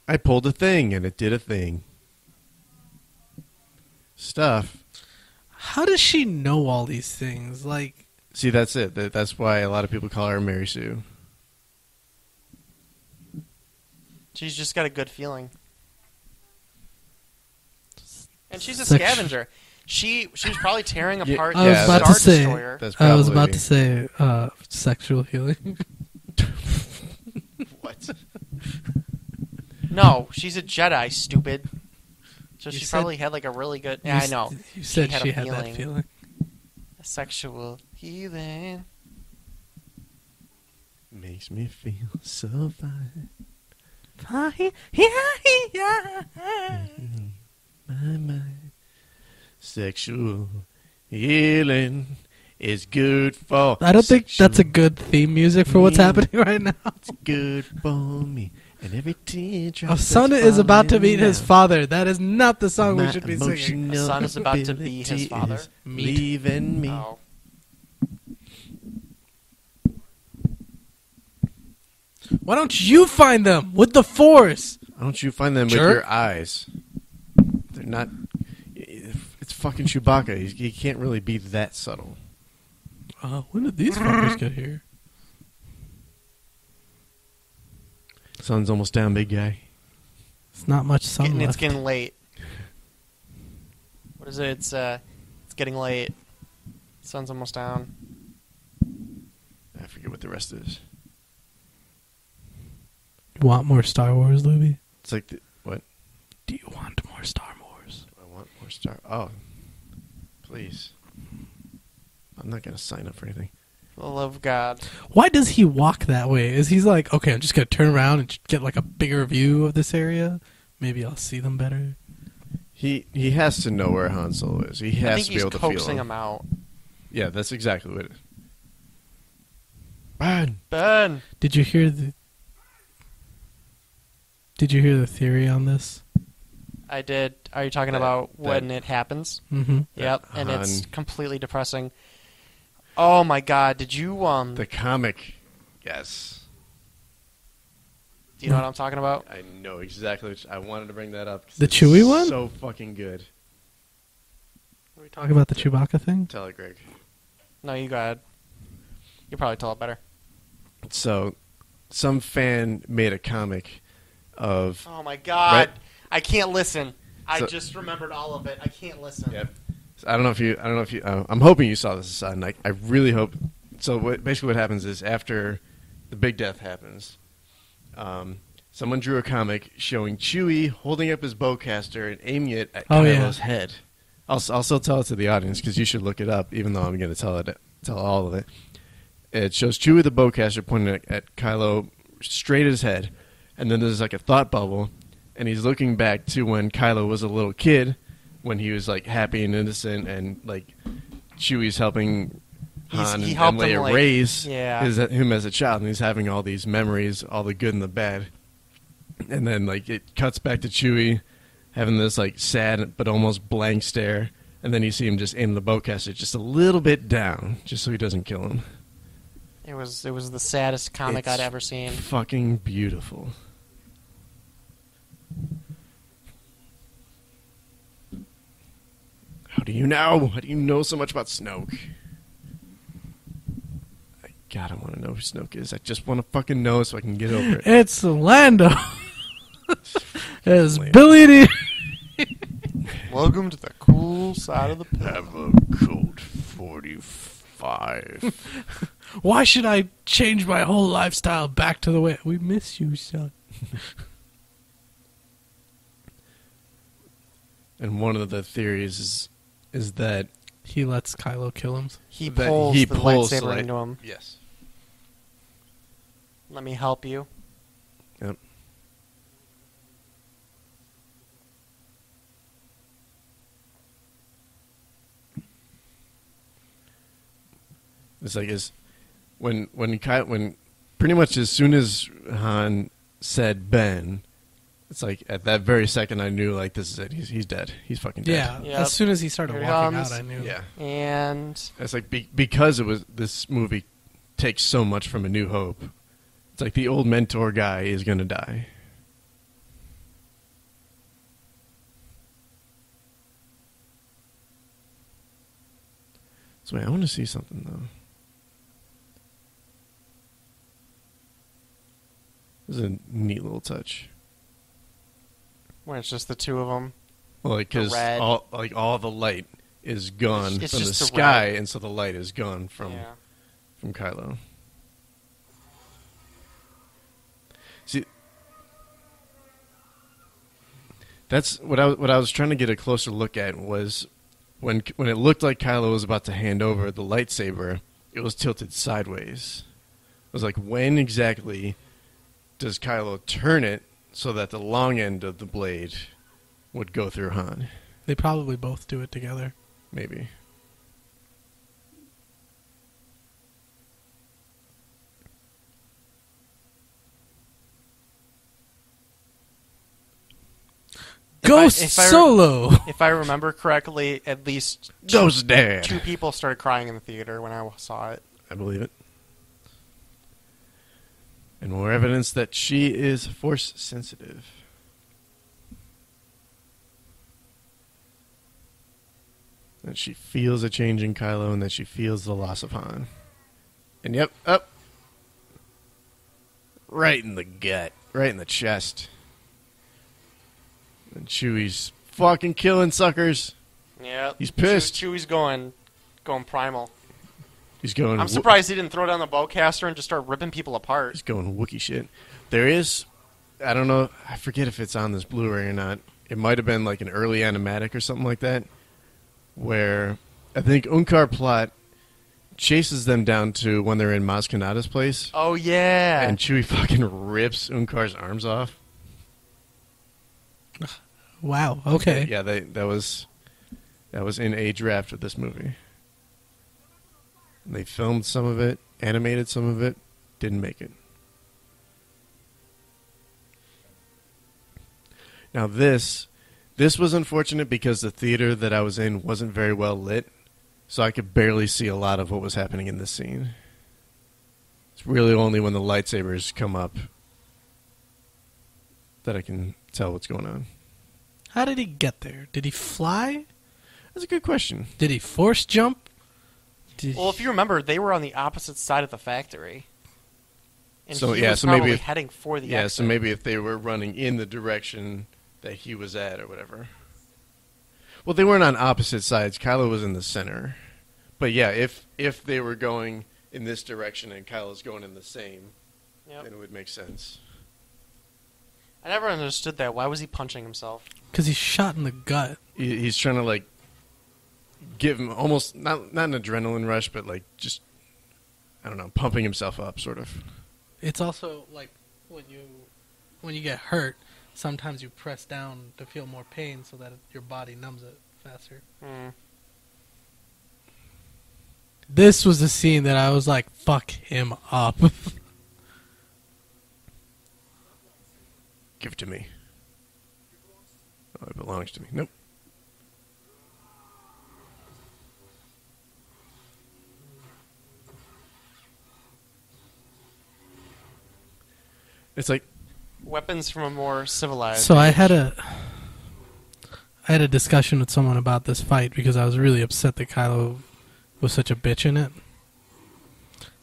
I pulled a thing, and it did a thing. Stuff. How does she know all these things? Like, see, that's it. That's why a lot of people call her Mary Sue. She's just got a good feeling. And she's a scavenger. She was probably tearing apart I was the about Star to say, Destroyer. I was about to say sexual healing. What? No, she's a Jedi, stupid. So You she said- probably had like a really good... Yeah, I know. You said had she a had that feeling. A sexual healing. Makes me feel so fine. Fine. My mind. Sexual healing is good for... I don't think that's a good theme music for what's happening right now. It's good for me. And every teardrop A son that's is about to falling meet his down. father. That is not the song we My should be singing. A son is about to be his ability father? is Meet. Leaving me. Oh. Why don't you find them with the Force? Why don't you find them Jerk. with your eyes? They're not... It's fucking Chewbacca. He can't really be that subtle. When did these fuckers get here? Sun's almost down, big guy. It's not much sun It's left. getting late. What is it? It's getting late. Sun's almost down. I forget what the rest is. You want more Star Wars, Looby? It's like... what? Do you want more Star Wars? I want more Star... Oh. Please. I'm not going to sign up for anything. For the love of God. Why does he walk that way? Is he's like, okay, I'm just going to turn around and get like a bigger view of this area? Maybe I'll see them better. He has to know where Han Solo is. He I has think to be he's able to feel coaxing him. him out. Yeah, that's exactly what it is. Burn! Ben! Did you hear the theory on this? I did. Are you talking about when it happens? Mm-hmm. Yep, and it's Han- completely depressing. Oh my God! Did you The comic. Yes. Do you know what I'm talking about? I know exactly what I wanted to bring that up. 'cause The it's Chewie one? So fucking good. Are we talking about the Chewbacca thing? Tell it, Greg. No, you go ahead. You probably tell it better. So, some fan made a comic of... Oh my God! Right. I can't listen. I So- just remembered all of it. I can't listen. Yep. So I don't know if you. I'm hoping you saw this, Asad, and I really hope. So basically, what happens is after the big death happens, someone drew a comic showing Chewie holding up his bowcaster and aiming it at Kylo's head. I'll still tell it to the audience because you should look it up, even though I'm going to tell all of it. It shows Chewie with the bowcaster pointing at Kylo straight at his head, and then there's like a thought bubble, and he's looking back to when Kylo was a little kid, when he was like happy and innocent, and like Chewie's helping Han He and helped him, Leia like- raise yeah. him as a child, and he's having all these memories, all the good and the bad. And then like it cuts back to Chewie having this like sad but almost blank stare, and then you see him just aim the bowcaster just a little bit down, just so he doesn't kill him. It was the saddest comic It's I'd ever seen. Fucking beautiful. How do you know? How do you know so much about Snoke? God, I want to know who Snoke is. I just want to fucking know so I can get over it. It's Lando. It's Lando. Billy D. Welcome to the cool side of the pillow. Have a code 45. Why should I change my whole lifestyle back to the way we miss you, son? And one of the theories is that He lets Kylo kill him. He that pulls he the pulls the lightsaber light- into him. Yes. Let me help you. Yep. It's like when pretty much as soon as Han said Ben, it's like at that very second I knew like this is it. He's dead. He's fucking dead. Yeah. Yep. As soon as he started Here walking comes. out, I knew. Yeah. And It's like because it was this movie takes so much from A New Hope. It's like the old mentor guy is gonna die. So wait, I want to see something though. This is a neat little touch. when it's just the two of them. Well, because red. all the light is gone It's from the just the sky, red. and so the light is gone from Kylo. See, that's what I was trying to get a closer look at was when it looked like Kylo was about to hand over the lightsaber, it was tilted sideways. I was like, when exactly does Kylo turn it so that the long end of the blade would go through Han? They probably both do it together. Maybe. Solo! If I remember correctly, at least Those dead. two people started crying in the theater when I saw it. I believe it. And more evidence that she is force sensitive. That she feels a change in Kylo and that she feels the loss of Han. And yep, up. Right in the gut. Right in the chest. And Chewie's fucking killing suckers. Yeah, He's pissed. Chewie's going primal. He's going... I'm surprised he didn't throw down the bowcaster and just start ripping people apart. He's going Wookiee shit. There is... I don't know. I forget if it's on this Blu-ray or not. It might have been like an early animatic or something like that. Where I think Unkar Plot chases them down to when they're in Maz Kanata's place. Oh, yeah. And Chewie fucking rips Unkar's arms off. Wow, okay. Yeah, that was in a draft of this movie. And they filmed some of it, animated some of it, didn't make it. Now this was unfortunate because the theater that I was in wasn't very well lit, so I could barely see a lot of what was happening in this scene. It's really only when the lightsabers come up that I can tell what's going on. How did he get there? Did he fly? That's a good question. Did he force jump? Well, if you remember, they were on the opposite side of the factory. And So, he yeah, was so probably maybe heading for the Yeah, exit. so maybe if they were running in the direction that he was at or whatever. Well, they weren't on opposite sides. Kylo was in the center. But yeah, if they were going in this direction and Kylo's going in the same, then it would make sense. I never understood that. Why was he punching himself? Because he's shot in the gut. He's trying to like give him almost not an adrenaline rush, but like just I don't know, pumping himself up, sort of. It's also like when you get hurt, sometimes you press down to feel more pain so that your body numbs it faster. This was the scene that I was like, fuck him up. Give it to me. Oh, it belongs to me. Nope. It's like Weapons from a more civilized. So I had a discussion with someone about this fight because I was really upset that Kylo was such a bitch in it.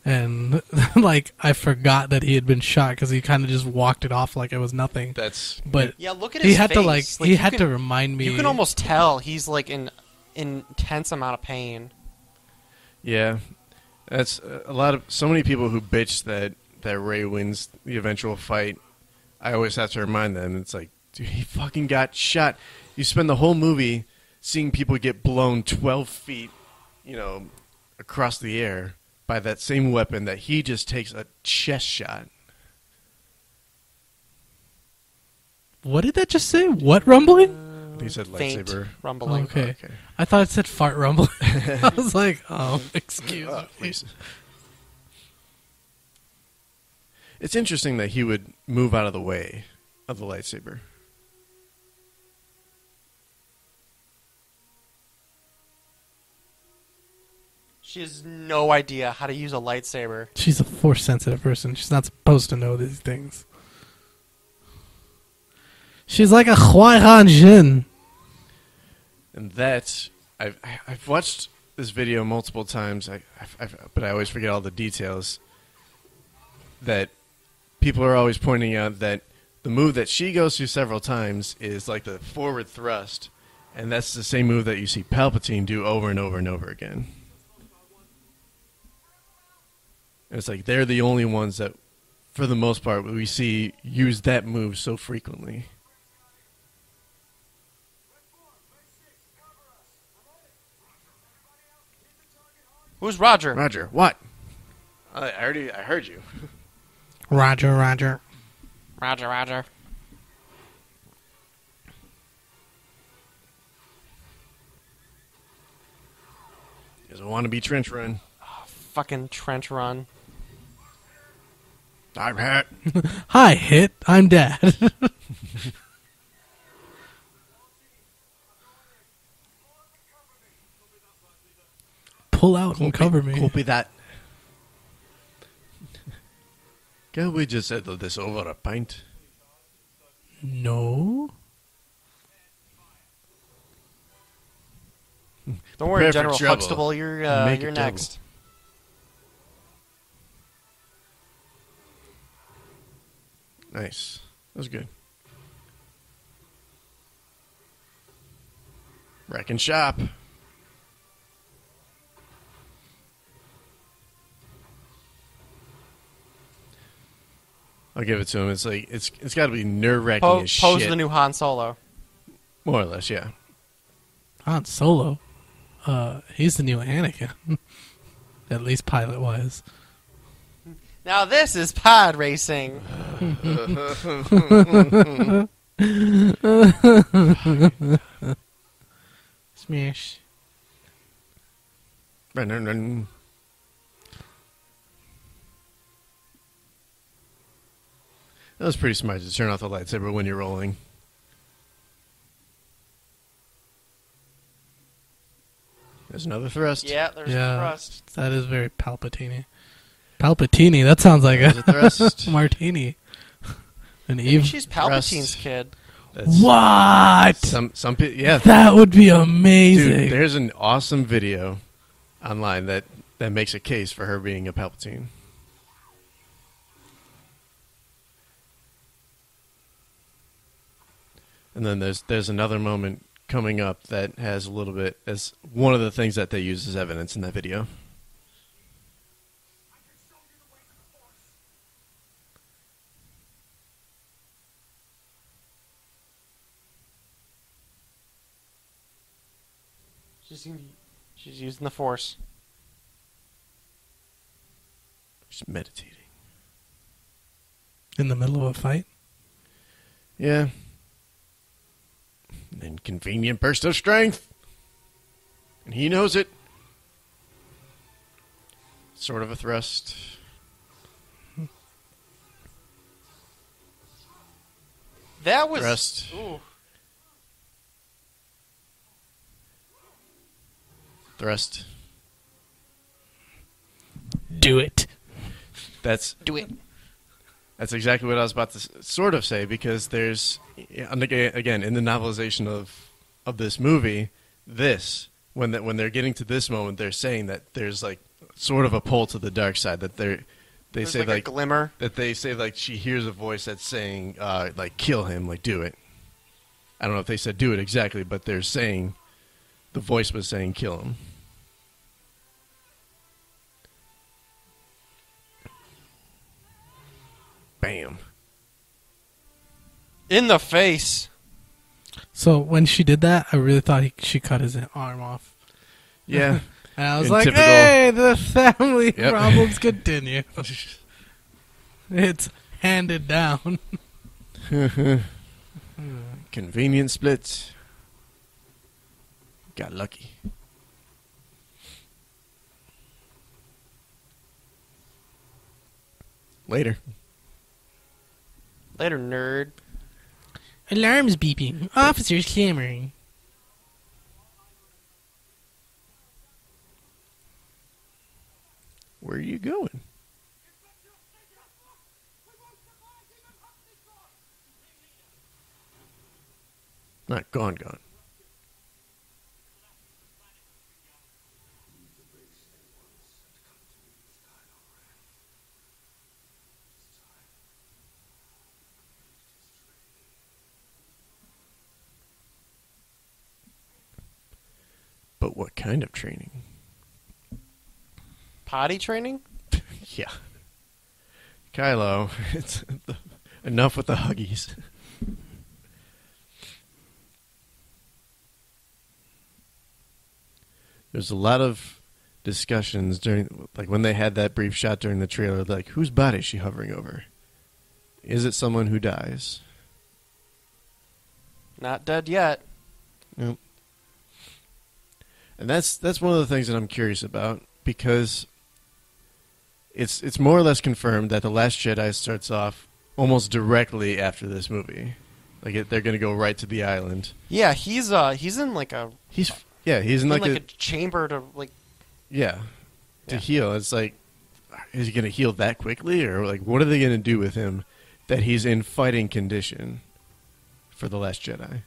And like I forgot that he had been shot because he kind of just walked it off like it was nothing. But yeah, look at he his had face. to he had to remind me. You can almost tell he's like in intense amount of pain. Yeah, that's a lot of so many people who bitch that Rey wins the eventual fight. I always have to remind them. It's like, dude, he fucking got shot. You spend the whole movie seeing people get blown 12 feet, across the air by that same weapon that he just takes a chest shot. What did that just say? What rumbling? He said faint lightsaber. rumbling. Okay. I thought it said fart rumble. I was like, oh, excuse me. Please. It's interesting that he would move out of the way of the lightsaber. She has no idea how to use a lightsaber. She's a force-sensitive person. She's not supposed to know these things. She's like a Qui-Gon Jinn. And that, I've watched this video multiple times, but I always forget all the details. That people are always pointing out that the move that she goes through several times is like the forward thrust, and that's the same move that you see Palpatine do over and over and over again. And it's like they're the only ones that, for the most part, we see use that move so frequently. Who's Roger? Roger, what? I heard you. Roger, Roger. Roger, Roger. Doesn't want to be trench run. Oh, fucking trench run. I'm Hat. Hi, Hit. I'm Dad. Pull out and cover me. Copy that. Can we just settle this over a pint? No. Don't worry, Prepare for General trouble. Huxtable. You're Make it double. next. Nice. That was good. Wreck and shop. I'll give it to him. It's like it's got to be nerve-wracking as Pose shit. the new Han Solo. More or less, yeah. Han Solo. He's the new Anakin. At least pilot-wise. Now this is pod racing. Smash. Run, run, run. That was pretty smart to turn off the lightsaber when you're rolling. There's another thrust. Yeah, there's a thrust. That is very Palpatine. Palpatine, that sounds like There's a thrust. martini. An Maybe evil. she's Palpatine's kid. That's What? some yeah. That would be amazing. Dude, there's an awesome video online that makes a case for her being a Palpatine. And then there's another moment coming up that has a little bit as one of the things that they use as evidence in that video. She's using the Force. She's meditating. In the middle of a fight? Yeah. An inconvenient burst of strength. And he knows it. Sort of a thrust. That was... Thrust. Ooh. Thrust. Do it. Do it. That's exactly what I was about to sort of say, because there's, again, in the novelization of this movie, when they're getting to this moment, they're saying that there's like sort of a pull to the dark side, that they There's say like a glimmer. that they say like she hears a voice that's saying like kill him, like do it. I don't know if they said do it exactly, but they're saying the voice was saying kill him. Bam. In the face. So when she did that, I really thought she cut his arm off. Yeah. And I was In like, typical- hey, the family Yep. problems continue. It's handed down. Convenient split. Got lucky. Later. Later, nerd. Alarms beeping. Officers clamoring. Where are you going? Not gone. But what kind of training? Potty training? Yeah. Kylo, it's enough with the huggies. There's a lot of discussions during, like when they had that brief shot during the trailer, like whose body is she hovering over? Is it someone who dies? Not dead yet. Nope. And that's one of the things that I'm curious about, because it's more or less confirmed that The Last Jedi starts off almost directly after this movie. Like they're going to go right to the island. Yeah, he's in like a He's in like a chamber to like to heal. It's like, is he going to heal that quickly, or like what are they going to do with him that he's in fighting condition for The Last Jedi?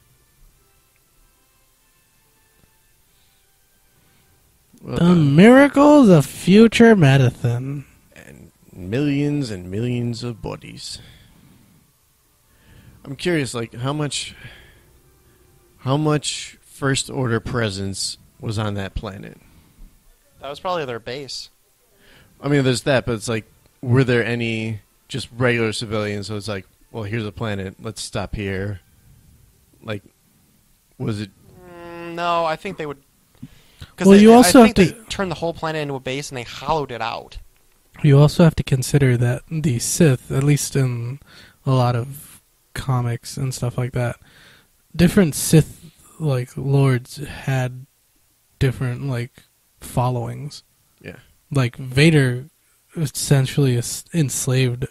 Well The done. miracles of future medicine. And millions of bodies. I'm curious, like how much First Order presence was on that planet? that was probably their base. I mean, there's that, but it's like, were there any just regular civilians? So it's like, well, here's a planet, let's stop here. Like, was it? No, I think they would. Well, you also I think have to they turned the whole planet into a base and they hollowed it out. You also have to consider that the Sith, at least in a lot of comics and stuff like that, different Sith like lords had different like followings. Yeah. Like Vader essentially enslaved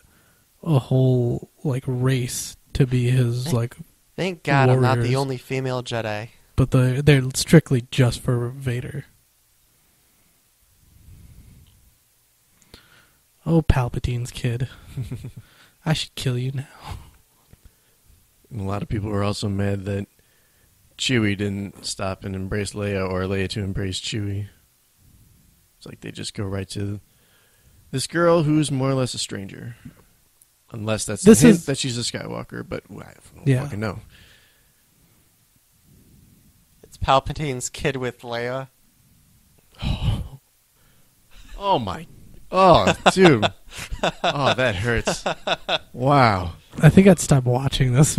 a whole like race to be his like. Thank God I'm not the warriors. only female Jedi. But they're strictly just for Vader. Oh, Palpatine's kid. I should kill you now. And a lot of people were also mad that Chewie didn't stop and embrace Leia, or Leia to embrace Chewie. It's like they just go right to this girl who's more or less a stranger. Unless that's the hint that she's a Skywalker, but I don't fucking know. It's Palpatine's kid with Leia. Oh my. Oh, dude. Oh, that hurts. Wow. I think I'd stop watching this.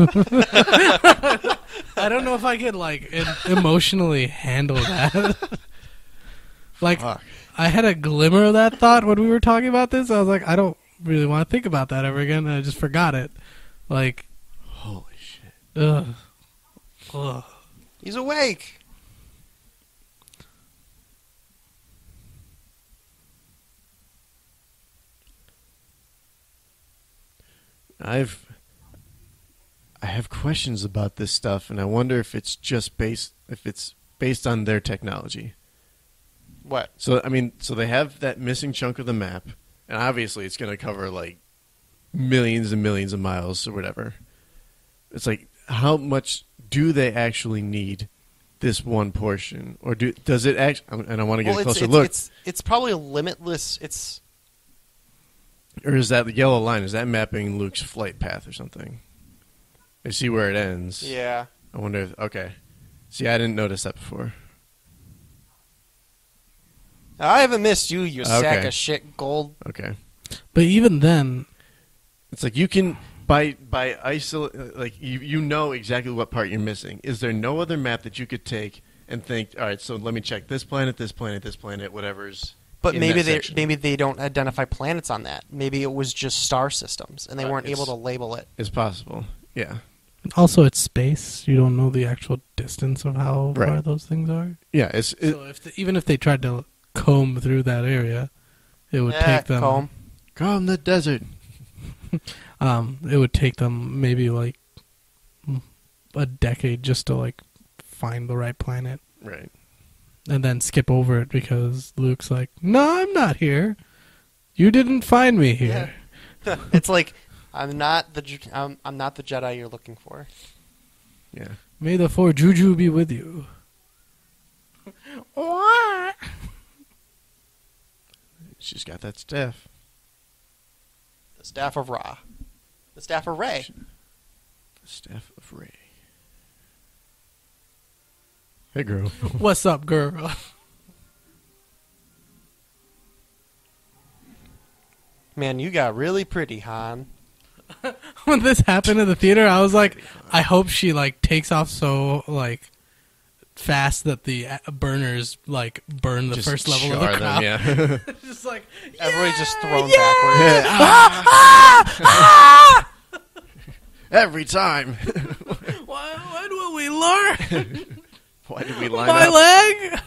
I don't know if I could like emotionally handle that. Like, Fuck. I had a glimmer of that thought when we were talking about this. I was like, I don't really want to think about that ever again. And I just forgot it. Like, holy shit. Ugh. He's awake. I have questions about this stuff, and I wonder if it's just based on their technology. What? So I mean, so they have that missing chunk of the map, and obviously it's going to cover like millions and millions of miles or whatever. It's like, how much do they actually need this one portion, or does it actually? And I want to get a closer look. It's probably a limitless. Or is that the yellow line? Is that mapping Luke's flight path or something? I see where it ends. Yeah. I wonder if... Okay. See, I didn't notice that before. I haven't missed you, you sack Okay. of shit gold. Okay. But even then, It's like you can... By isolate... Like, you know exactly what part you're missing. Is there no other map that you could take and think, all right, so let me check this planet, whatever's... But in maybe that section. maybe they don't identify planets on that. Maybe it was just star systems, and they weren't able to label it. It's possible. Yeah. Also, it's space. You don't know the actual distance of how far Right. those things are. Yeah, So even if they tried to comb through that area, it would take them. Comb the desert. It would take them maybe like a decade just to like find the right planet, Right. and then skip over it because Luke's like, "No, I'm not here. You didn't find me here." Yeah. It's like I'm not the Jedi you're looking for. Yeah. May the Force Juju be with you. What? She's got that staff. The staff of Ra. The staff of Rey. The staff of Rey. Hey, girl. What's up, girl? Man, you got really pretty, Han. When this happened in the theater, I was like, I hope she like takes off so like fast that the burners like burn the Just first level of char the crowd. them, yeah. Just like Everybody's just thrown backwards. Every time. when will we learn? Why did we line My up? leg?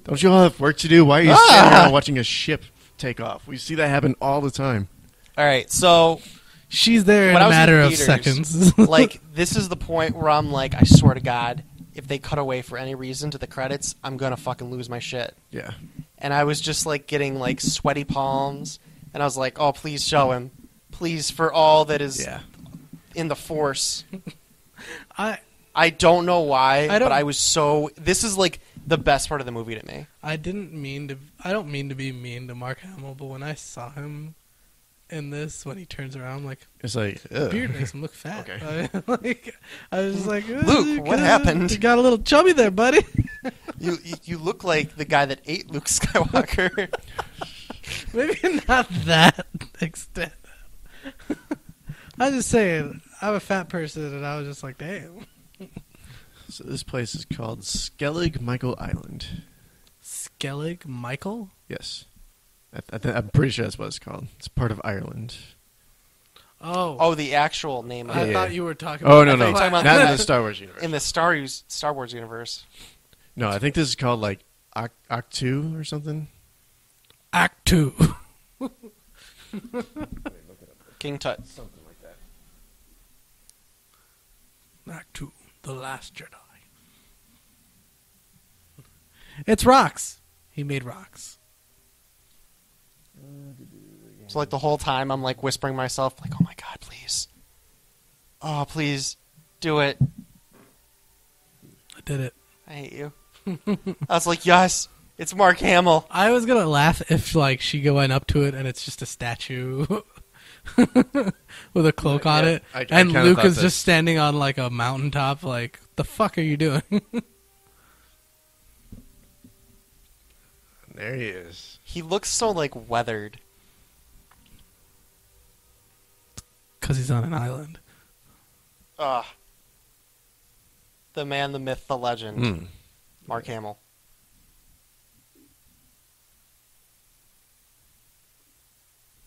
Don't you all have work to do? Why are you standing around watching a ship take off? We see that happen all the time. All right, so She's there in When I a was in matter of theaters, seconds. like this is the point where I'm like, I swear to God, if they cut away for any reason to the credits, I'm gonna fucking lose my shit. Yeah. And I was just like getting like sweaty palms, and I was like, oh, please show him, please, for all that is Yeah. in the Force. I don't know why, I don't- but I was so. This is like the best part of the movie to me. I don't mean to be mean to Mark Hamill, but when I saw him in this, when he turns around, I'm like, It's like, ugh. beard makes him look fat. Okay. I was just like, Luke, what happened? You got a little chubby there, buddy. You look like the guy that ate Luke Skywalker. Maybe not that extent. I'm just saying, I'm a fat person, and I was just like, damn. So this place is called Skellig Michael Island. Skellig Michael? Yes. I'm pretty sure that's what it's called. It's part of Ireland. Oh, the actual name of I it. thought you were talking Oh, about no. I thought you were Not talking about in the Star Wars universe. in the Star Wars universe. No, I think this is called like Act 2 or something. Act 2. King Tut. Something like that. Act 2. The Last Jedi. It's rocks. He made rocks. So like the whole time I'm like whispering myself like, oh my God, please. Oh, please do it. I did it. I hate you. I was like, yes, it's Mark Hamill. I was gonna laugh if like she went up to it and it's just a statue with a cloak on Yeah, it, I and kinda Luke thought is that. just standing on like a mountaintop. Like, the fuck are you doing? There he is. He looks so like weathered. Because he's on an island. Ugh. The man, the myth, the legend. Mm. Mark Hamill.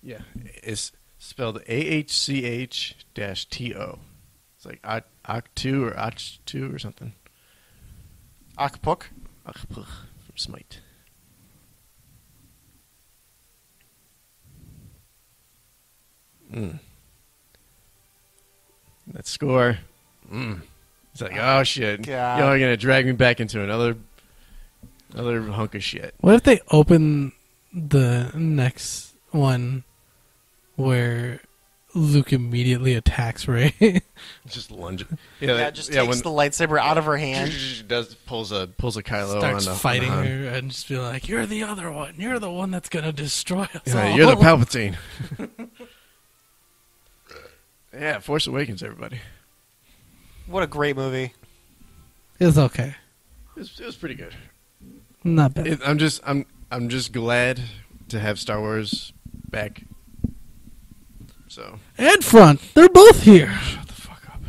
Yeah. It's spelled AHCH-TO. It's like Act 2 or Act 2 or something. Akpuk. From Smite. That score. It's like, oh shit. God. Y'all are going to drag me back into another hunk of shit. What if they open the next one where Luke immediately attacks Rey? Just lunge. Yeah, just takes the lightsaber out of her hand. pulls a Kylo Starts on the fighting on the her and just be like, "You're the other one. You're the one that's gonna destroy us Yeah, all." you're the Palpatine. Yeah, Force Awakens, everybody. What a great movie. It's okay. It was pretty good. Not bad. I'm just glad to have Star Wars back. So And front, they're both here. shut the fuck up.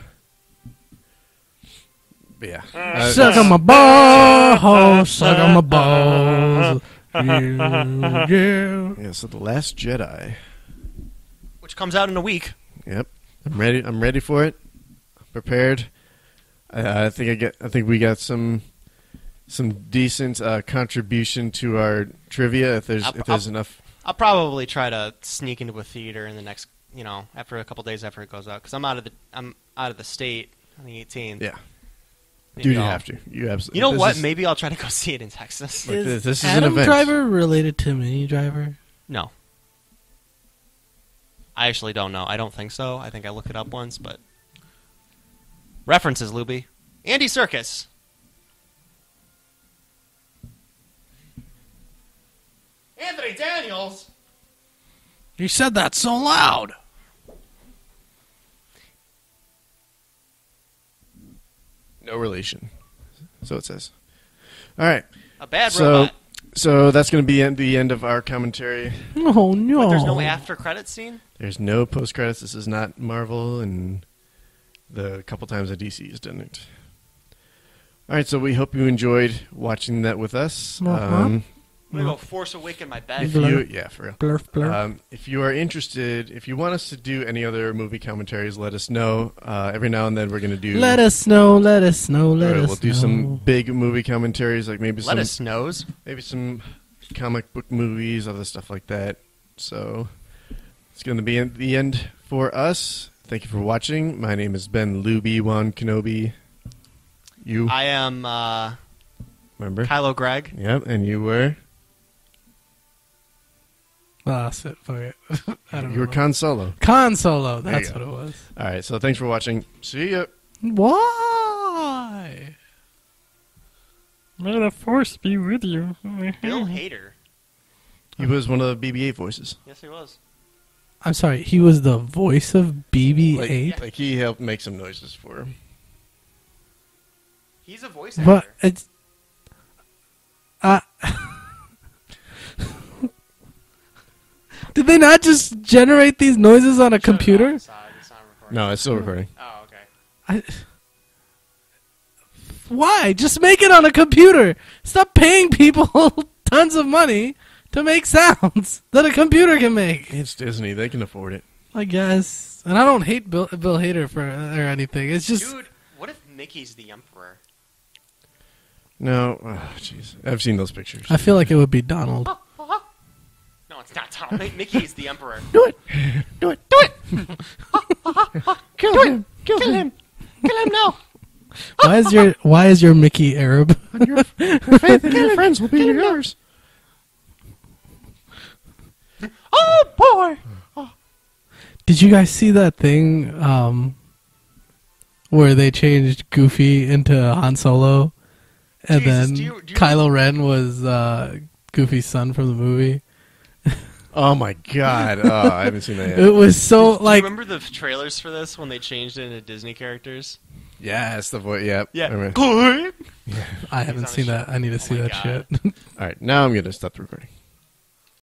But yeah, Suck on my balls. Suck on my balls. Yeah. yeah. So the Last Jedi. Which comes out in a week. Yep, I'm ready. I'm ready for it. prepared. I think we got some decent contribution to our trivia if there's enough. I'll probably try to sneak into a theater in the next, after a couple days after it goes out, because I'm out of the state on the 18th. Yeah. Maybe Dude, you have to. You absolutely. You know what? Maybe I'll try to go see it in Texas. Like this is Adam an event. Driver related to Mini Driver? No. I actually don't know. I don't think so. I think I looked it up once, but references, Looby. Andy Serkis. Anthony Daniels. You said that so loud. No relation. So it says. All right. A bad robot. So that's going to be the end of our commentary. Oh, no. But there's no after credit scene? There's no post credits. This is not Marvel, and the couple times that DC has done it. All right, so we hope you enjoyed watching that with us. Uh-huh. I'm going to go Force Awakens my bed. For real. Blurf, blurf. If you are interested, if you want us to do any other movie commentaries, let us know. Every now and then we're going to do... Let us know. We'll do some big movie commentaries, like maybe Let us knows. maybe some comic book movies, other stuff like that. So it's going to be the end for us. Thank you for watching. My name is Ben Looby Wan Kenobi. You? I am Remember? Kylo Greg. Yep, and you were? Fuck it. I don't You were know. Con Solo. Con Solo. There That's you what go. it was. All right, so thanks for watching. See ya. Why? May the Force be with you. Bill Hader. He was one of the BB-8 voices. Yes, he was. I'm sorry, he was the voice of BB-8? Like he helped make some noises for him. He's a voice actor. But it's... Did they not just generate these noises on a computer? It's not recording. No, it's still recording. Oh, okay. Why? Just make it on a computer. Stop paying people tons of money to make sounds that a computer can make. It's Disney. They can afford it. I guess. And I don't hate Bill Hader for or anything. It's just... Dude, what if Mickey's the Emperor? No. Oh, jeez. I've seen those pictures. I feel like it would be Donald. No, it's not Donald. Mickey's the Emperor. Do it. Do it. Do it. Kill him. Kill him. Kill him now. Why is your Mickey Arab? Your faith and your friends will be yours. Oh, boy. Did you guys see that thing where they changed Goofy into Han Solo, and Jesus, then do you Kylo Ren was Goofy's son from the movie? Oh my God! Oh, I haven't seen that yet. It was so Do you like remember the trailers for this when they changed it into Disney characters? Yes, the voice. Yep. Yeah. I remember. I haven't on seen the that. show. I need to see my that God. shit. All right, now I'm gonna stop the recording.